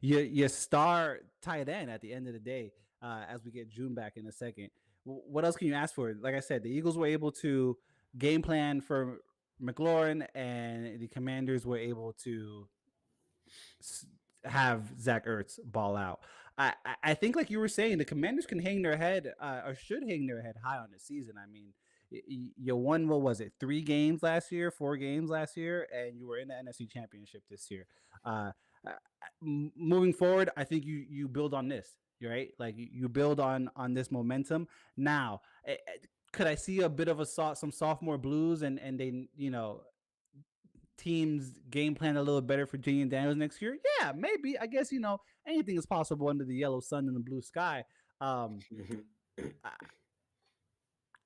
your star tight end at the end of the day? As we get June back in a second, what else can you ask for? Like I said, the Eagles were able to game plan for McLaurin, and the Commanders were able to have Zach Ertz ball out. I think, like you were saying, the Commanders can hang their head or should hang their head high on the season. I mean, you won, what was it, 3 games last year, 4 games last year, and you were in the NFC Championship this year. Uh, Moving forward, I think you build on this, right? Like you build on this momentum. Now, could I see a bit of some sophomore blues, and they teams game plan a little better for Junior Daniels next year? Yeah, maybe. I guess anything is possible under the yellow sun and the blue sky. Um, I,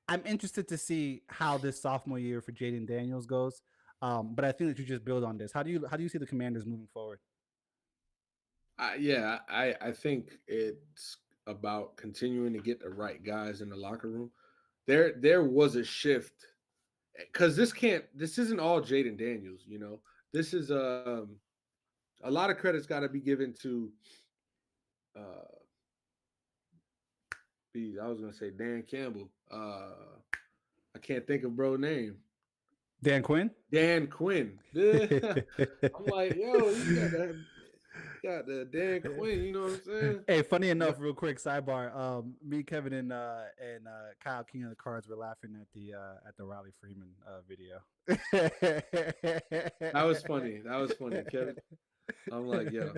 I'm interested to see how this sophomore year for Jaden Daniels goes. But I think that you just build on this. How do you see the Commanders moving forward? Yeah, I think it's about continuing to get the right guys in the locker room. There was a shift because this isn't all Jaden Daniels. This is a lot of credit's got to be given to uh I was gonna say Dan Campbell. I can't think of bro name. Dan Quinn. Dan Quinn. I'm like, yo, he got the Dan Quinn. You know what I'm saying? Hey, funny Yeah. enough, real quick sidebar. Me, Kevin, and Kyle King of the Cards were laughing at the Riley Freeman video. That was funny. That was funny, Kevin. I'm like, yo.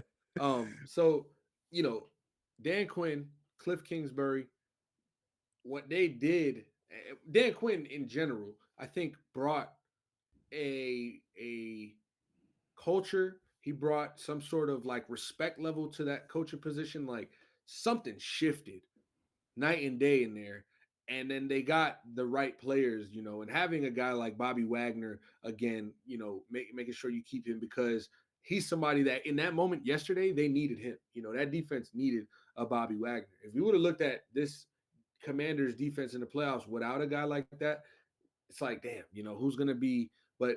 So you know, Dan Quinn, Cliff Kingsbury, what they did, Dan Quinn in general, I think brought a culture. He brought some sort of like respect level to that coaching position. Like something shifted night and day in there. And then they got the right players, and having a guy like Bobby Wagner again, making sure you keep him because he's somebody that in that moment yesterday they needed him. That defense needed a Bobby Wagner. If you would have looked at this Commanders defense in the playoffs without a guy like that, it's like, damn, who's going to be, but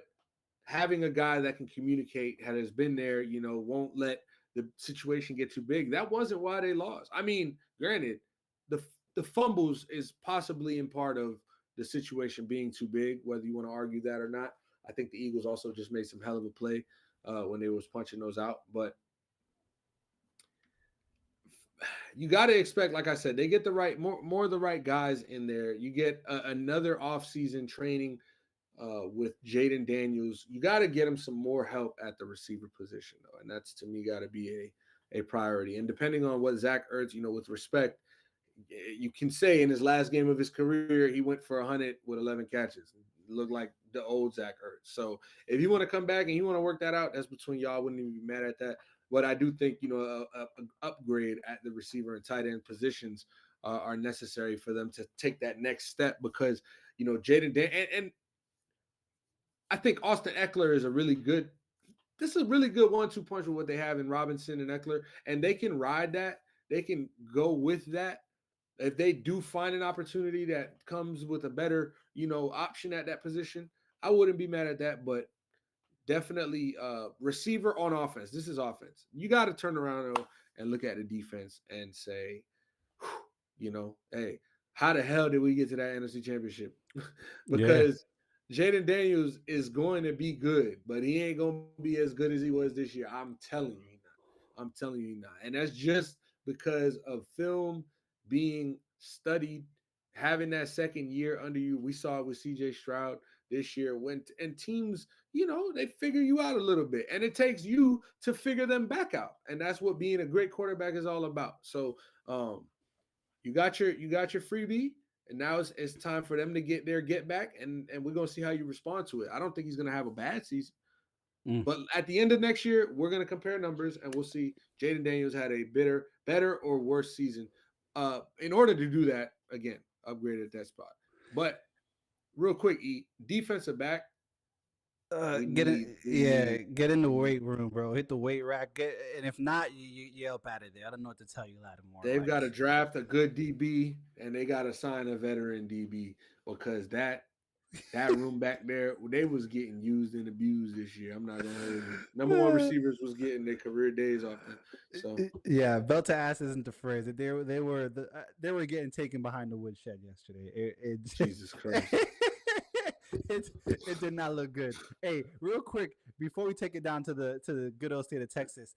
having a guy that can communicate, has been there, won't let the situation get too big. That wasn't why they lost. I mean, granted, the the fumbles is possibly in part of the situation being too big, whether you want to argue that or not. I think the Eagles also just made some hell of a play when they was punching those out, but you got to expect, like I said, they get the right more of the right guys in there. You get another offseason training with Jaden Daniels. You got to get him some more help at the receiver position, though, and that's to me got to be a priority. And depending on what Zach Ertz, with respect, you can say in his last game of his career he went for 100 with 11 catches. It looked like the old Zach Ertz. So if you want to come back and you want to work that out, that's between y'all. I wouldn't even be mad at that. But I do think a upgrade at the receiver and tight end positions are necessary for them to take that next step because Jaden and I think Austin Eckler is a really good. This is a really good 1-2 punch with what they have in Robinson and Eckler, and they can ride that. They can go with that. If they do find an opportunity that comes with a better, option at that position, I wouldn't be mad at that. But definitely, receiver on offense. This is offense. You got to turn around and look at the defense and say, hey, how the hell did we get to that NFC Championship? Yeah. because Jaden Daniels is going to be good, but he ain't going to be as good as he was this year. I'm telling you, he not. I'm telling you, he not. And that's just because of film being studied, having that second year under you. We saw it with CJ Stroud this year when and teams, they figure you out a little bit, and it takes you to figure them back out, and that's what being a great quarterback is all about. So, you got your freebie, and now it's time for them to get their get back, and we're gonna see how you respond to it. I don't think he's gonna have a bad season, Mm. but at the end of next year, we're gonna compare numbers and we'll see Jaden Daniels had a better or worse season. In order to do that, again, upgraded that spot. But real quick, defensive back, we Get in, need we yeah, need get in the we need weight room, bro. Hit the weight rack. And if not, you up out of there. I don't know what to tell you, Lattimore. they've got Like, to draft a good DB and they got to sign a veteran DB because that room back there, they was getting used and abused this year. I'm not gonna hold you. Number one receivers was getting their career days off them. So yeah, belt to ass isn't the phrase. They were getting taken behind the woodshed yesterday. Jesus It Christ. it, it did not look good. Hey, real quick before we take it down to the good old state of Texas.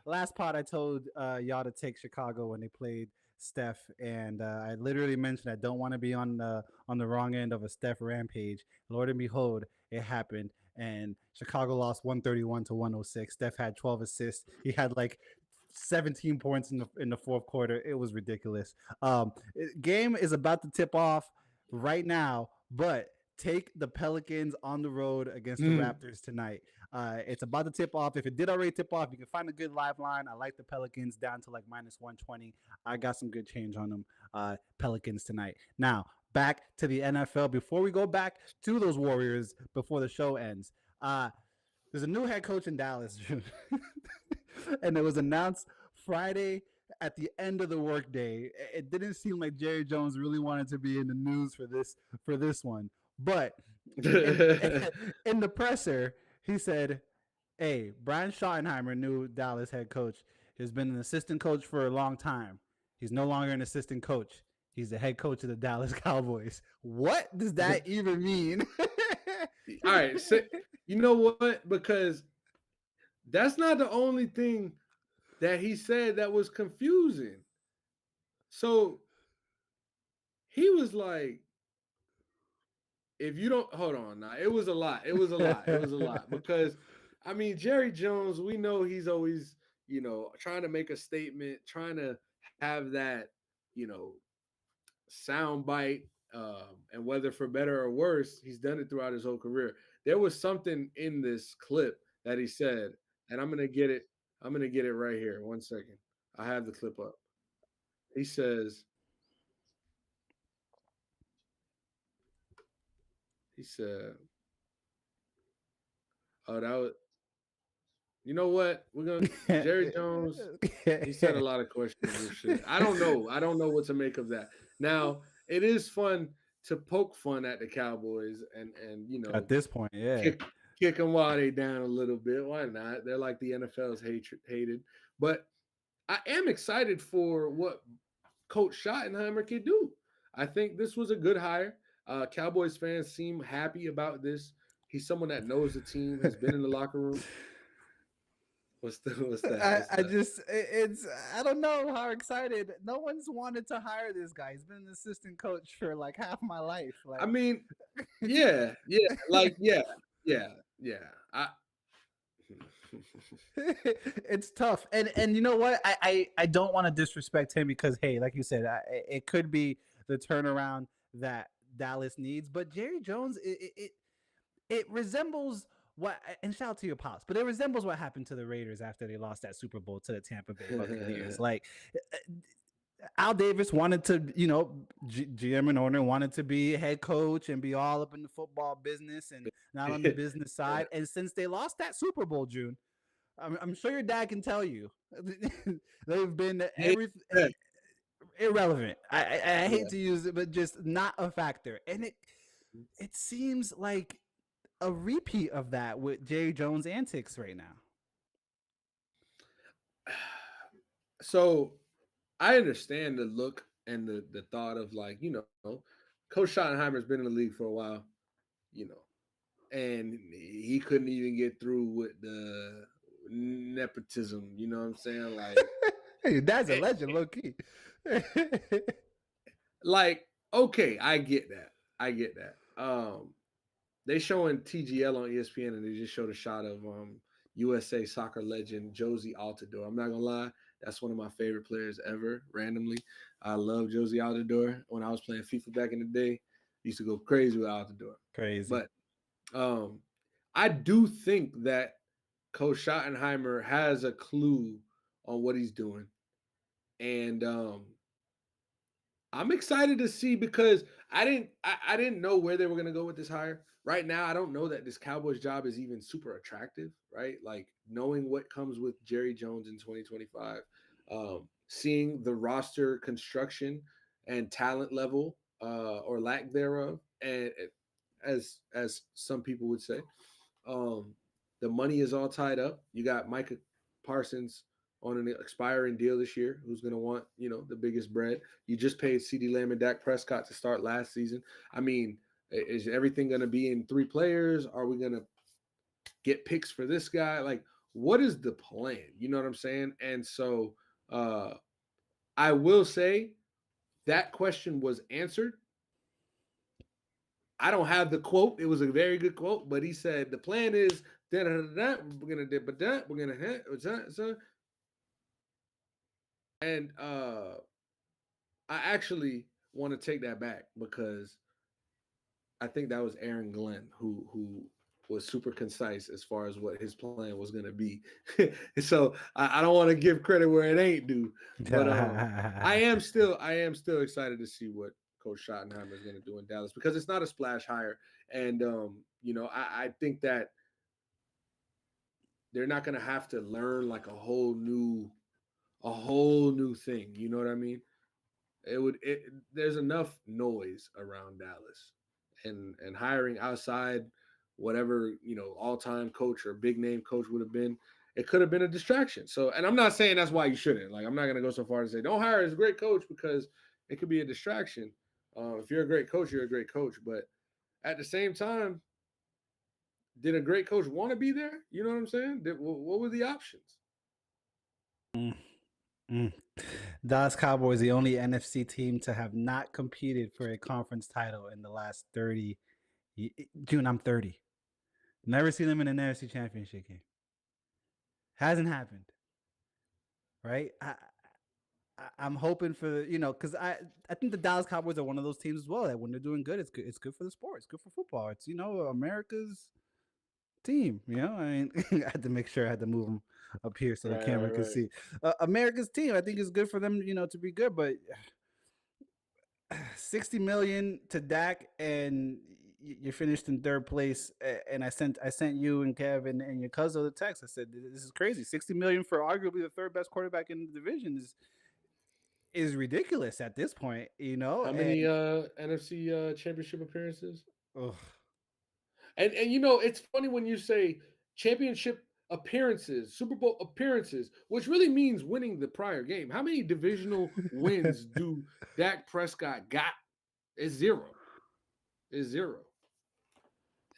Last pod I told y'all to take Chicago when they played Steph, and I literally mentioned I don't want to be on the wrong end of a Steph rampage. Lord and behold, it happened, and Chicago lost 131 to 106. Steph had 12 assists. He had like 17 points in the fourth quarter. It was ridiculous. Game is about to tip off right now, but take the Pelicans on the road against the Mm. Raptors tonight. It's about to tip off. If it did already tip off, you can find a good live line. I like the Pelicans down to like minus 120. I got some good change on them. Pelicans tonight. Now, back to the NFL. Before we go back to those Warriors before the show ends, there's a new head coach in Dallas, and it was announced Friday at the end of the workday. It didn't seem like Jerry Jones really wanted to be in the news for this one, but in in the presser, he said, "Hey, Brian Schottenheimer, new Dallas head coach, has been an assistant coach for a long time. He's no longer an assistant coach. He's the head coach of the Dallas Cowboys. What does that even mean?" All right, so, you know what? Because that's not the only thing that he said that was confusing. So he was like, if you don't hold on now, it was a lot. It was a lot. It was a lot because I mean Jerry Jones, we know he's always, trying to make a statement, trying to have that, you know, sound bite, and whether for better or worse, he's done it throughout his whole career. There was something in this clip that he said, and I'm gonna get it. I'm gonna get it right here. One second. I have the clip up. He says, he said, "Oh, that was, you know what? We're gonna Jerry Jones. He said a lot of questionable shit. I don't know. I don't know what to make of that. Now, it is fun to poke fun at the Cowboys and At this point, yeah. kick kick them while they down a little bit. Why not? They're like the NFL's hated. But I am excited for what Coach Schottenheimer can do. I think this was a good hire. Cowboys fans seem happy about this. He's someone that knows the team, has been in the locker room. What's that? What's I that? just it's I don't know how excited. No one's wanted to hire this guy. He's been an assistant coach for like half my life. I Like mean, yeah, like yeah. I it's tough. And you know what? I don't want to disrespect him because hey, like you said, it could be the turnaround that Dallas needs. But Jerry Jones, it resembles what, and shout out to your pops, but it resembles what happened to the Raiders after they lost that Super Bowl to the Tampa Bay Buccaneers. Like Al Davis wanted to, GM and owner wanted to be head coach and be all up in the football business and not on the business side. And since they lost that Super Bowl, June, I'm sure your dad can tell you they've been yeah, every irrelevant. I hate yeah. to use it, but just not a factor. And it seems like a repeat of that with Jerry Jones antics right now. So I understand the look and the thought of like, Coach Schottenheimer's been in the league for a while. you know, and he couldn't even get through with the nepotism. You know what I'm saying? Hey, that's a eh, legend, low key. like okay, I get that. I get that. They showing TGL on ESPN, and they just showed a shot of USA soccer legend Josie Altidore. I'm not gonna lie, that's one of my favorite players ever. Randomly, I love Josie Altidore. When I was playing FIFA back in the day, used to go crazy with Altidore. Crazy. But um, I do think that Coach Schottenheimer has a clue on what he's doing, and I'm excited to see because I didn't know where they were gonna go with this hire. Right now, I don't know that this Cowboys job is even super attractive, right? Like knowing what comes with Jerry Jones in 2025, seeing the roster construction and talent level or lack thereof, and as some people would say, um, the money is all tied up. You got Micah Parsons on an expiring deal this year, who's going to want the biggest bread. You just paid CeeDee Lamb and Dak Prescott to start last season. I mean, is everything going to be in three players? Are we going to get picks for this guy? Like, what is the plan? You know what I'm saying? And so I will say that question was answered. I don't have the quote. It was a very good quote, but he said the plan is we're gonna dip that, we're gonna hit and I actually want to take that back because I think that was Aaron Glenn who was super concise as far as what his plan was going to be. So I don't want to give credit where it ain't due, but I am still excited to see what Coach Schottenheimer is going to do in Dallas because it's not a splash hire, and I think that they're not going to have to learn like a whole new thing. You know what I mean? There's enough noise around Dallas, and hiring outside whatever all time coach or big name coach would have been, it could have been a distraction. So, and I'm not saying that's why you shouldn't. Like, I'm not gonna go so far to say don't hire as a great coach because it could be a distraction. If you're a great coach, you're a great coach. But at the same time, did a great coach want to be there? You know what I'm saying? What were the options? Mm, mm. Dallas Cowboys, the only NFC team to have not competed for a conference title in the last 30. June, I'm 30. Never seen them in an NFC championship game. Hasn't happened, right? I'm hoping for because I think the Dallas Cowboys are one of those teams as well that when they're doing good, it's good. It's good for the sport. It's good for football. It's America's team. I mean, I had to make sure I had to move them up here so the Right, right, camera could right. see. America's team. I think it's good for them. To be good, but 60 million to Dak and you finished in third place. And I sent you and Kevin and your cousin the text. I said this is crazy. 60 million for arguably the third best quarterback in the division is ridiculous at this point. How many And NFC championship appearances? ugh, And it's funny when you say championship appearances, Super Bowl appearances, which really means winning the prior game. How many divisional wins do Dak Prescott got? It's zero. It's zero.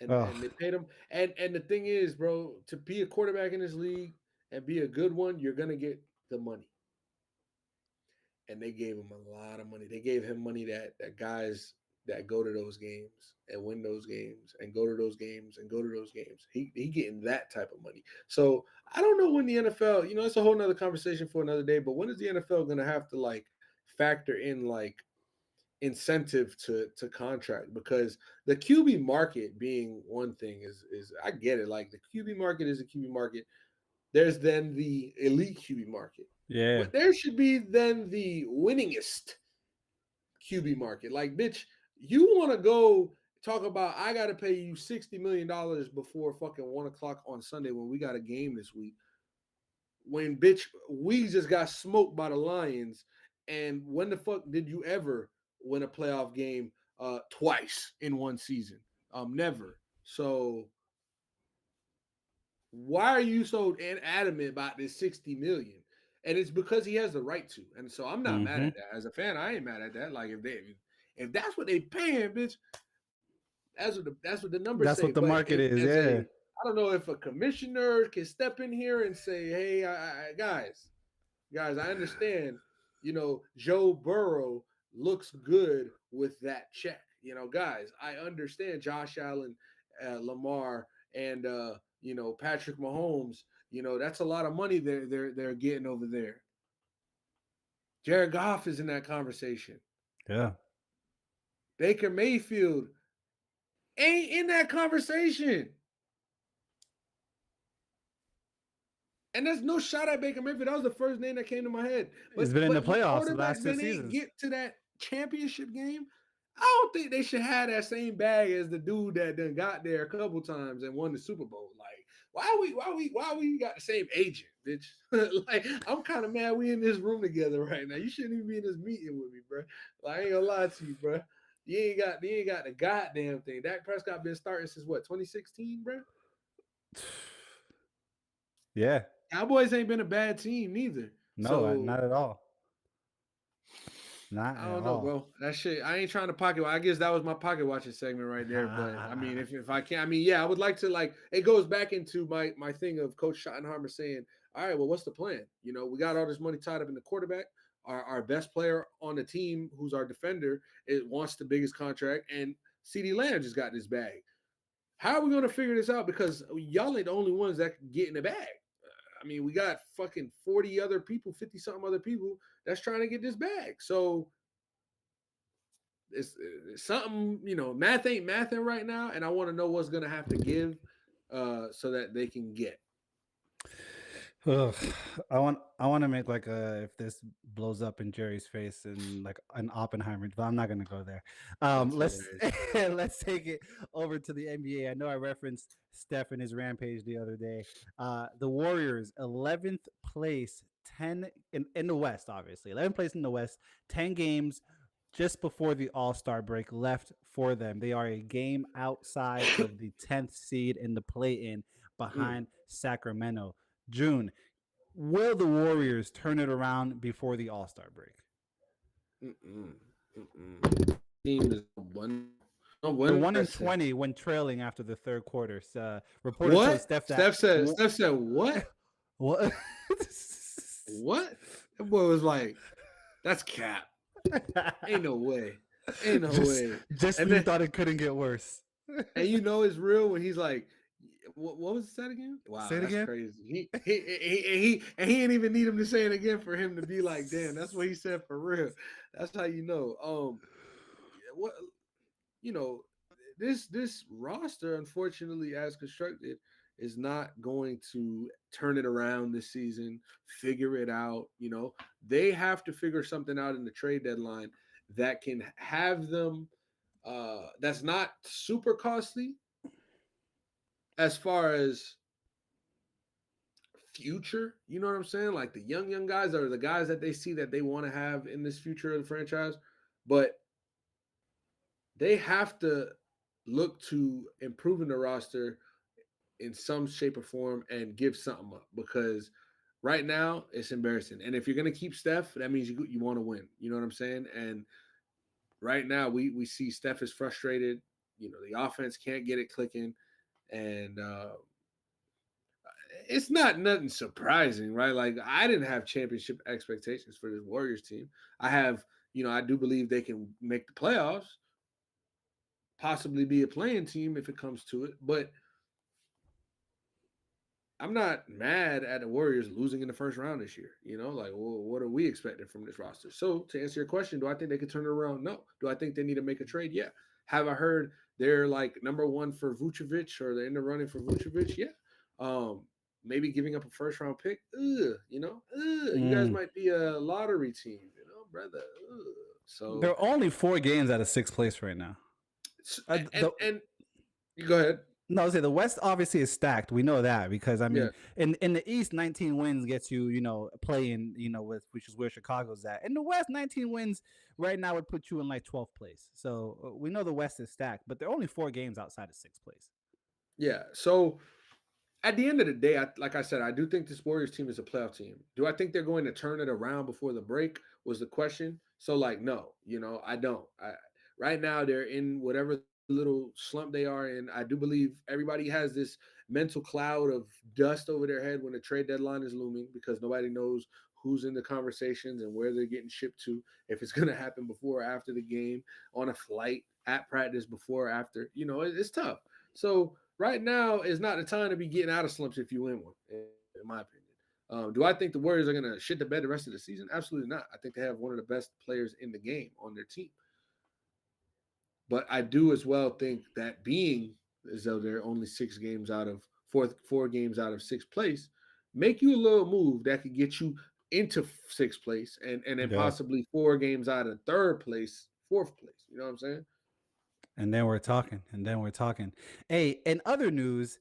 And ugh. they paid him. And the thing is, bro, to be a quarterback in this league and be a good one, you're gonna get the money. And they gave him a lot of money. They gave him money that guys that go to those games and win those games and go to those games and go to those games. He getting that type of money. So I don't know when the NFL, it's a whole nother conversation for another day, but when is the NFL gonna have to like factor in like incentive to contract? Because the QB market being one thing is I get it. Like the QB market is a QB market. There's then the elite QB market. Yeah. But there should be then the winningest QB market. Like, bitch, you want to go talk about I got to pay you $60 million before fucking 1 o'clock on Sunday when we got a game this week. When bitch, we just got smoked by the Lions. And when the fuck did you ever win a playoff game twice in one season? Never. So why are you so adamant about this 60 million? And it's because he has the right to. And so I'm not mad Mm-hmm. at that. As a fan, I ain't mad at that. Like if that's what they paying, bitch, That's what the numbers That's say. what the But market if is. as Yeah. a I don't know if a commissioner can step in here and say, "Hey, guys, I understand. Joe Burrow looks good with that check. Guys, I understand Josh Allen, Lamar, and Patrick Mahomes. That's a lot of money they're getting over there. Jared Goff is in that conversation. Yeah. Baker Mayfield ain't in that conversation. And there's no shot at Baker Mayfield. That was the first name that came to my head. He's But been in the but when playoffs the last quarterbacks two then ain't seasons. get to that championship game, I don't think they should have that same bag as the dude that done got there a couple times and won the Super Bowl. Like, why we got the same agent, bitch? Like, I'm kind of mad we in this room together right now. You shouldn't even be in this meeting with me, bro. Like, I ain't gonna lie to you, bro. You ain't got the goddamn thing. Dak Prescott been starting since what, 2016, bro? Yeah. Cowboys ain't been a bad team neither. No, So not at all. Not I at don't know, all. bro. That shit, I ain't trying to pocket. I guess that was my pocket watching segment right there. But I mean, if I can, I mean, yeah, I would like to like. It goes back into my thing of Coach Schottenheimer saying, "All right, well, what's the plan? We got all this money tied up in the quarterback. Our best player on the team, who's our defender, it wants the biggest contract, and CD Lamb just got this bag. How are we going to figure this out? Because y'all ain't the only ones that can get in the bag. I mean, we got fucking 40 other people, 50 something other people that's trying to get this bag. So it's something, math ain't mathing right now, and I want to know what's gonna have to give so that they can get. Ugh. I want to make like a if this blows up in Jerry's face and like an Oppenheimer, but I'm not gonna go there. That's Let's hilarious. let's take it over to the NBA. I know I referenced Steph and his rampage the other day. The Warriors, 11th place, 10 in the West, obviously 11th place in the West, 10 games just before the All-Star break left for them. They are a game outside of the 10th seed in the play-in Mm, behind Sacramento. June, will the Warriors turn it around before the All Star break? mm-mm, mm-mm. Team is no They're one 1 and percent. 20 when trailing after the third quarter. Reporter told What? Steph that. Steph said what? What? What? That boy was like, that's cap. Ain't no way. Ain't no just, way. just And when you then thought it couldn't get worse. and it's real when he's like, what was that again? Say Wow, it that's again. crazy. He didn't even need him to say it again for him to be like, damn, that's what he said for real. That's how you know. What you know, this roster, unfortunately, as constructed, is not going to turn it around this season. Figure it out. They have to figure something out in the trade deadline that can have them. That's not super costly as far as future. You know what I'm saying? Like the young guys are the guys that they see that they want to have in this future of the franchise, but they have to look to improving the roster in some shape or form and give something up because right now it's embarrassing. And if you're gonna keep Steph, that means you want to win. You know what I'm saying? And right now we see Steph is frustrated. The offense can't get it clicking, and it's not nothing surprising, right? Like I didn't have championship expectations for this Warriors team. I have, I do believe they can make the playoffs, possibly be a playing team if it comes to it. But I'm not mad at the Warriors losing in the first round this year. Like, well, what are we expecting from this roster? So to answer your question, do I think they could turn it around? No. Do I think they need to make a trade? Yeah. Have I heard they're like number one for Vucevic or they're in the running for Vucevic? Yeah. Um, Maybe giving up a first round pick. You guys Mm. might be a lottery team, brother. So, They're only 4 games out of sixth place right now. and you go ahead. No, I say the West obviously is stacked. We know that because I Yeah. mean, in the East, 19 wins gets you, playing, with which is where Chicago's at. In the West, 19 wins right now would put you in like 12th place. So we know the West is stacked, but they're only 4 games outside of sixth place. Yeah. So at the end of the day, like I said, I do think this Warriors team is a playoff team. Do I think they're going to turn it around before the break? Was the question. So, like, no, I don't. Right now they're in whatever little slump they are in. I do believe everybody has this mental cloud of dust over their head when the trade deadline is looming because nobody knows who's in the conversations and where they're getting shipped to, if it's going to happen before or after the game, on a flight, at practice, before or after. It's tough. So right now is not the time to be getting out of slumps if you win one, in my opinion. Do I think the Warriors are going to shit the bed the rest of the season? Absolutely not. I think they have one of the best players in the game on their team. But I do as well think that being as though they're only 6 games out of 4 games out of sixth place, make you a little move that could get you into sixth place and then Yeah. possibly 4 games out of third place, fourth place. You know what I'm saying? And then we're talking. And then we're talking. Hey, in other news,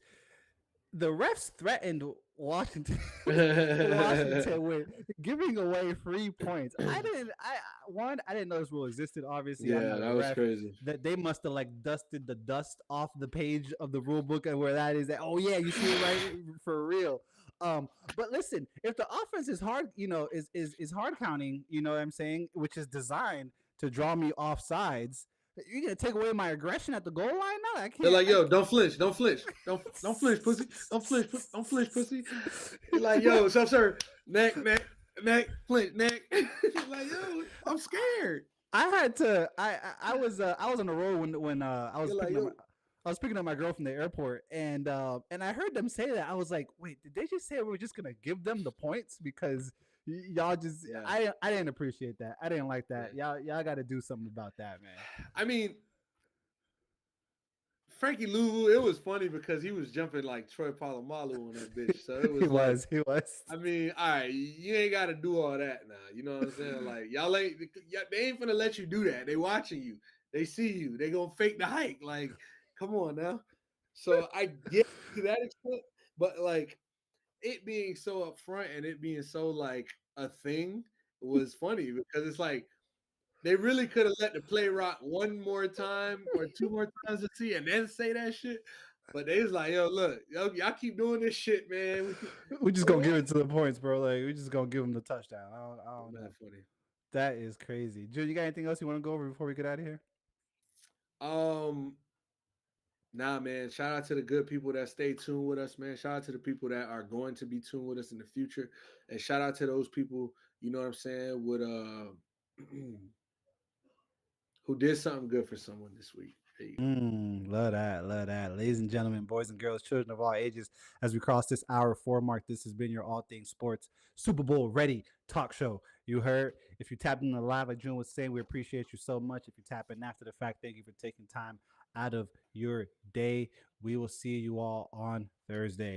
the refs threatened Washington Washington with giving away free points. I didn't know this rule existed. Obviously, I'm Yeah, not a that was ref. crazy. That they must have like dusted the dust off the page of the rule book and where that is. That oh yeah, you see it right for real. But listen, if the offense is hard, is hard counting, you know what I'm saying, which is designed to draw me off sides. You're gonna take away my aggression at the goal line? No, I They're can't. like, yo, don't flinch, don't flinch, don't flinch, pussy, don't flinch, pussy. You're like, yo, so sir, neck, flinch, neck. Like, yo, I'm scared. I had to. I was on the road when You're like, yo, I was picking up my girl from the airport, and I heard them say that. I was like, wait, did they just say we were just gonna give them the points because y'all just? yeah, I didn't appreciate that. I didn't like that. yeah. Y'all got to do something about that, man. I mean, Frankie Louvu, it was funny because he was jumping like Troy Polamalu on that bitch. So it he was like, was. He was. I mean, all right, you ain't got to do all that now. You know what I'm saying? Like, y'all ain't, they ain't finna let you do that. They watching you. They see you. They gonna fake the hike. Like, come on now. So I get to that extent, but like it being so upfront and it being so like a thing was funny because it's like they really could have let the play rock one more time or two more times to see and then say that shit. But they was like, yo, look, yo, y'all keep doing this shit, man. We just gonna give it to the points, bro. Like we just gonna give them the touchdown. I don't know. Not funny. That is crazy. Jude, you got anything else you want to go over before we get out of here? Um, Nah, man. Shout out to the good people that stay tuned with us, man. Shout out to the people that are going to be tuned with us in the future, and shout out to those people. You know what I'm saying? With who did something good for someone this week. There you go. Love that, love that. Ladies and gentlemen, boys and girls, children of all ages, as we cross this hour 4 mark, this has been your All Things Sports Super Bowl ready talk show. You heard? If you tapped in the live, like June was saying, we appreciate you so much. If you tap in after the fact, thank you for taking time out of your day. We will see you all on Thursday.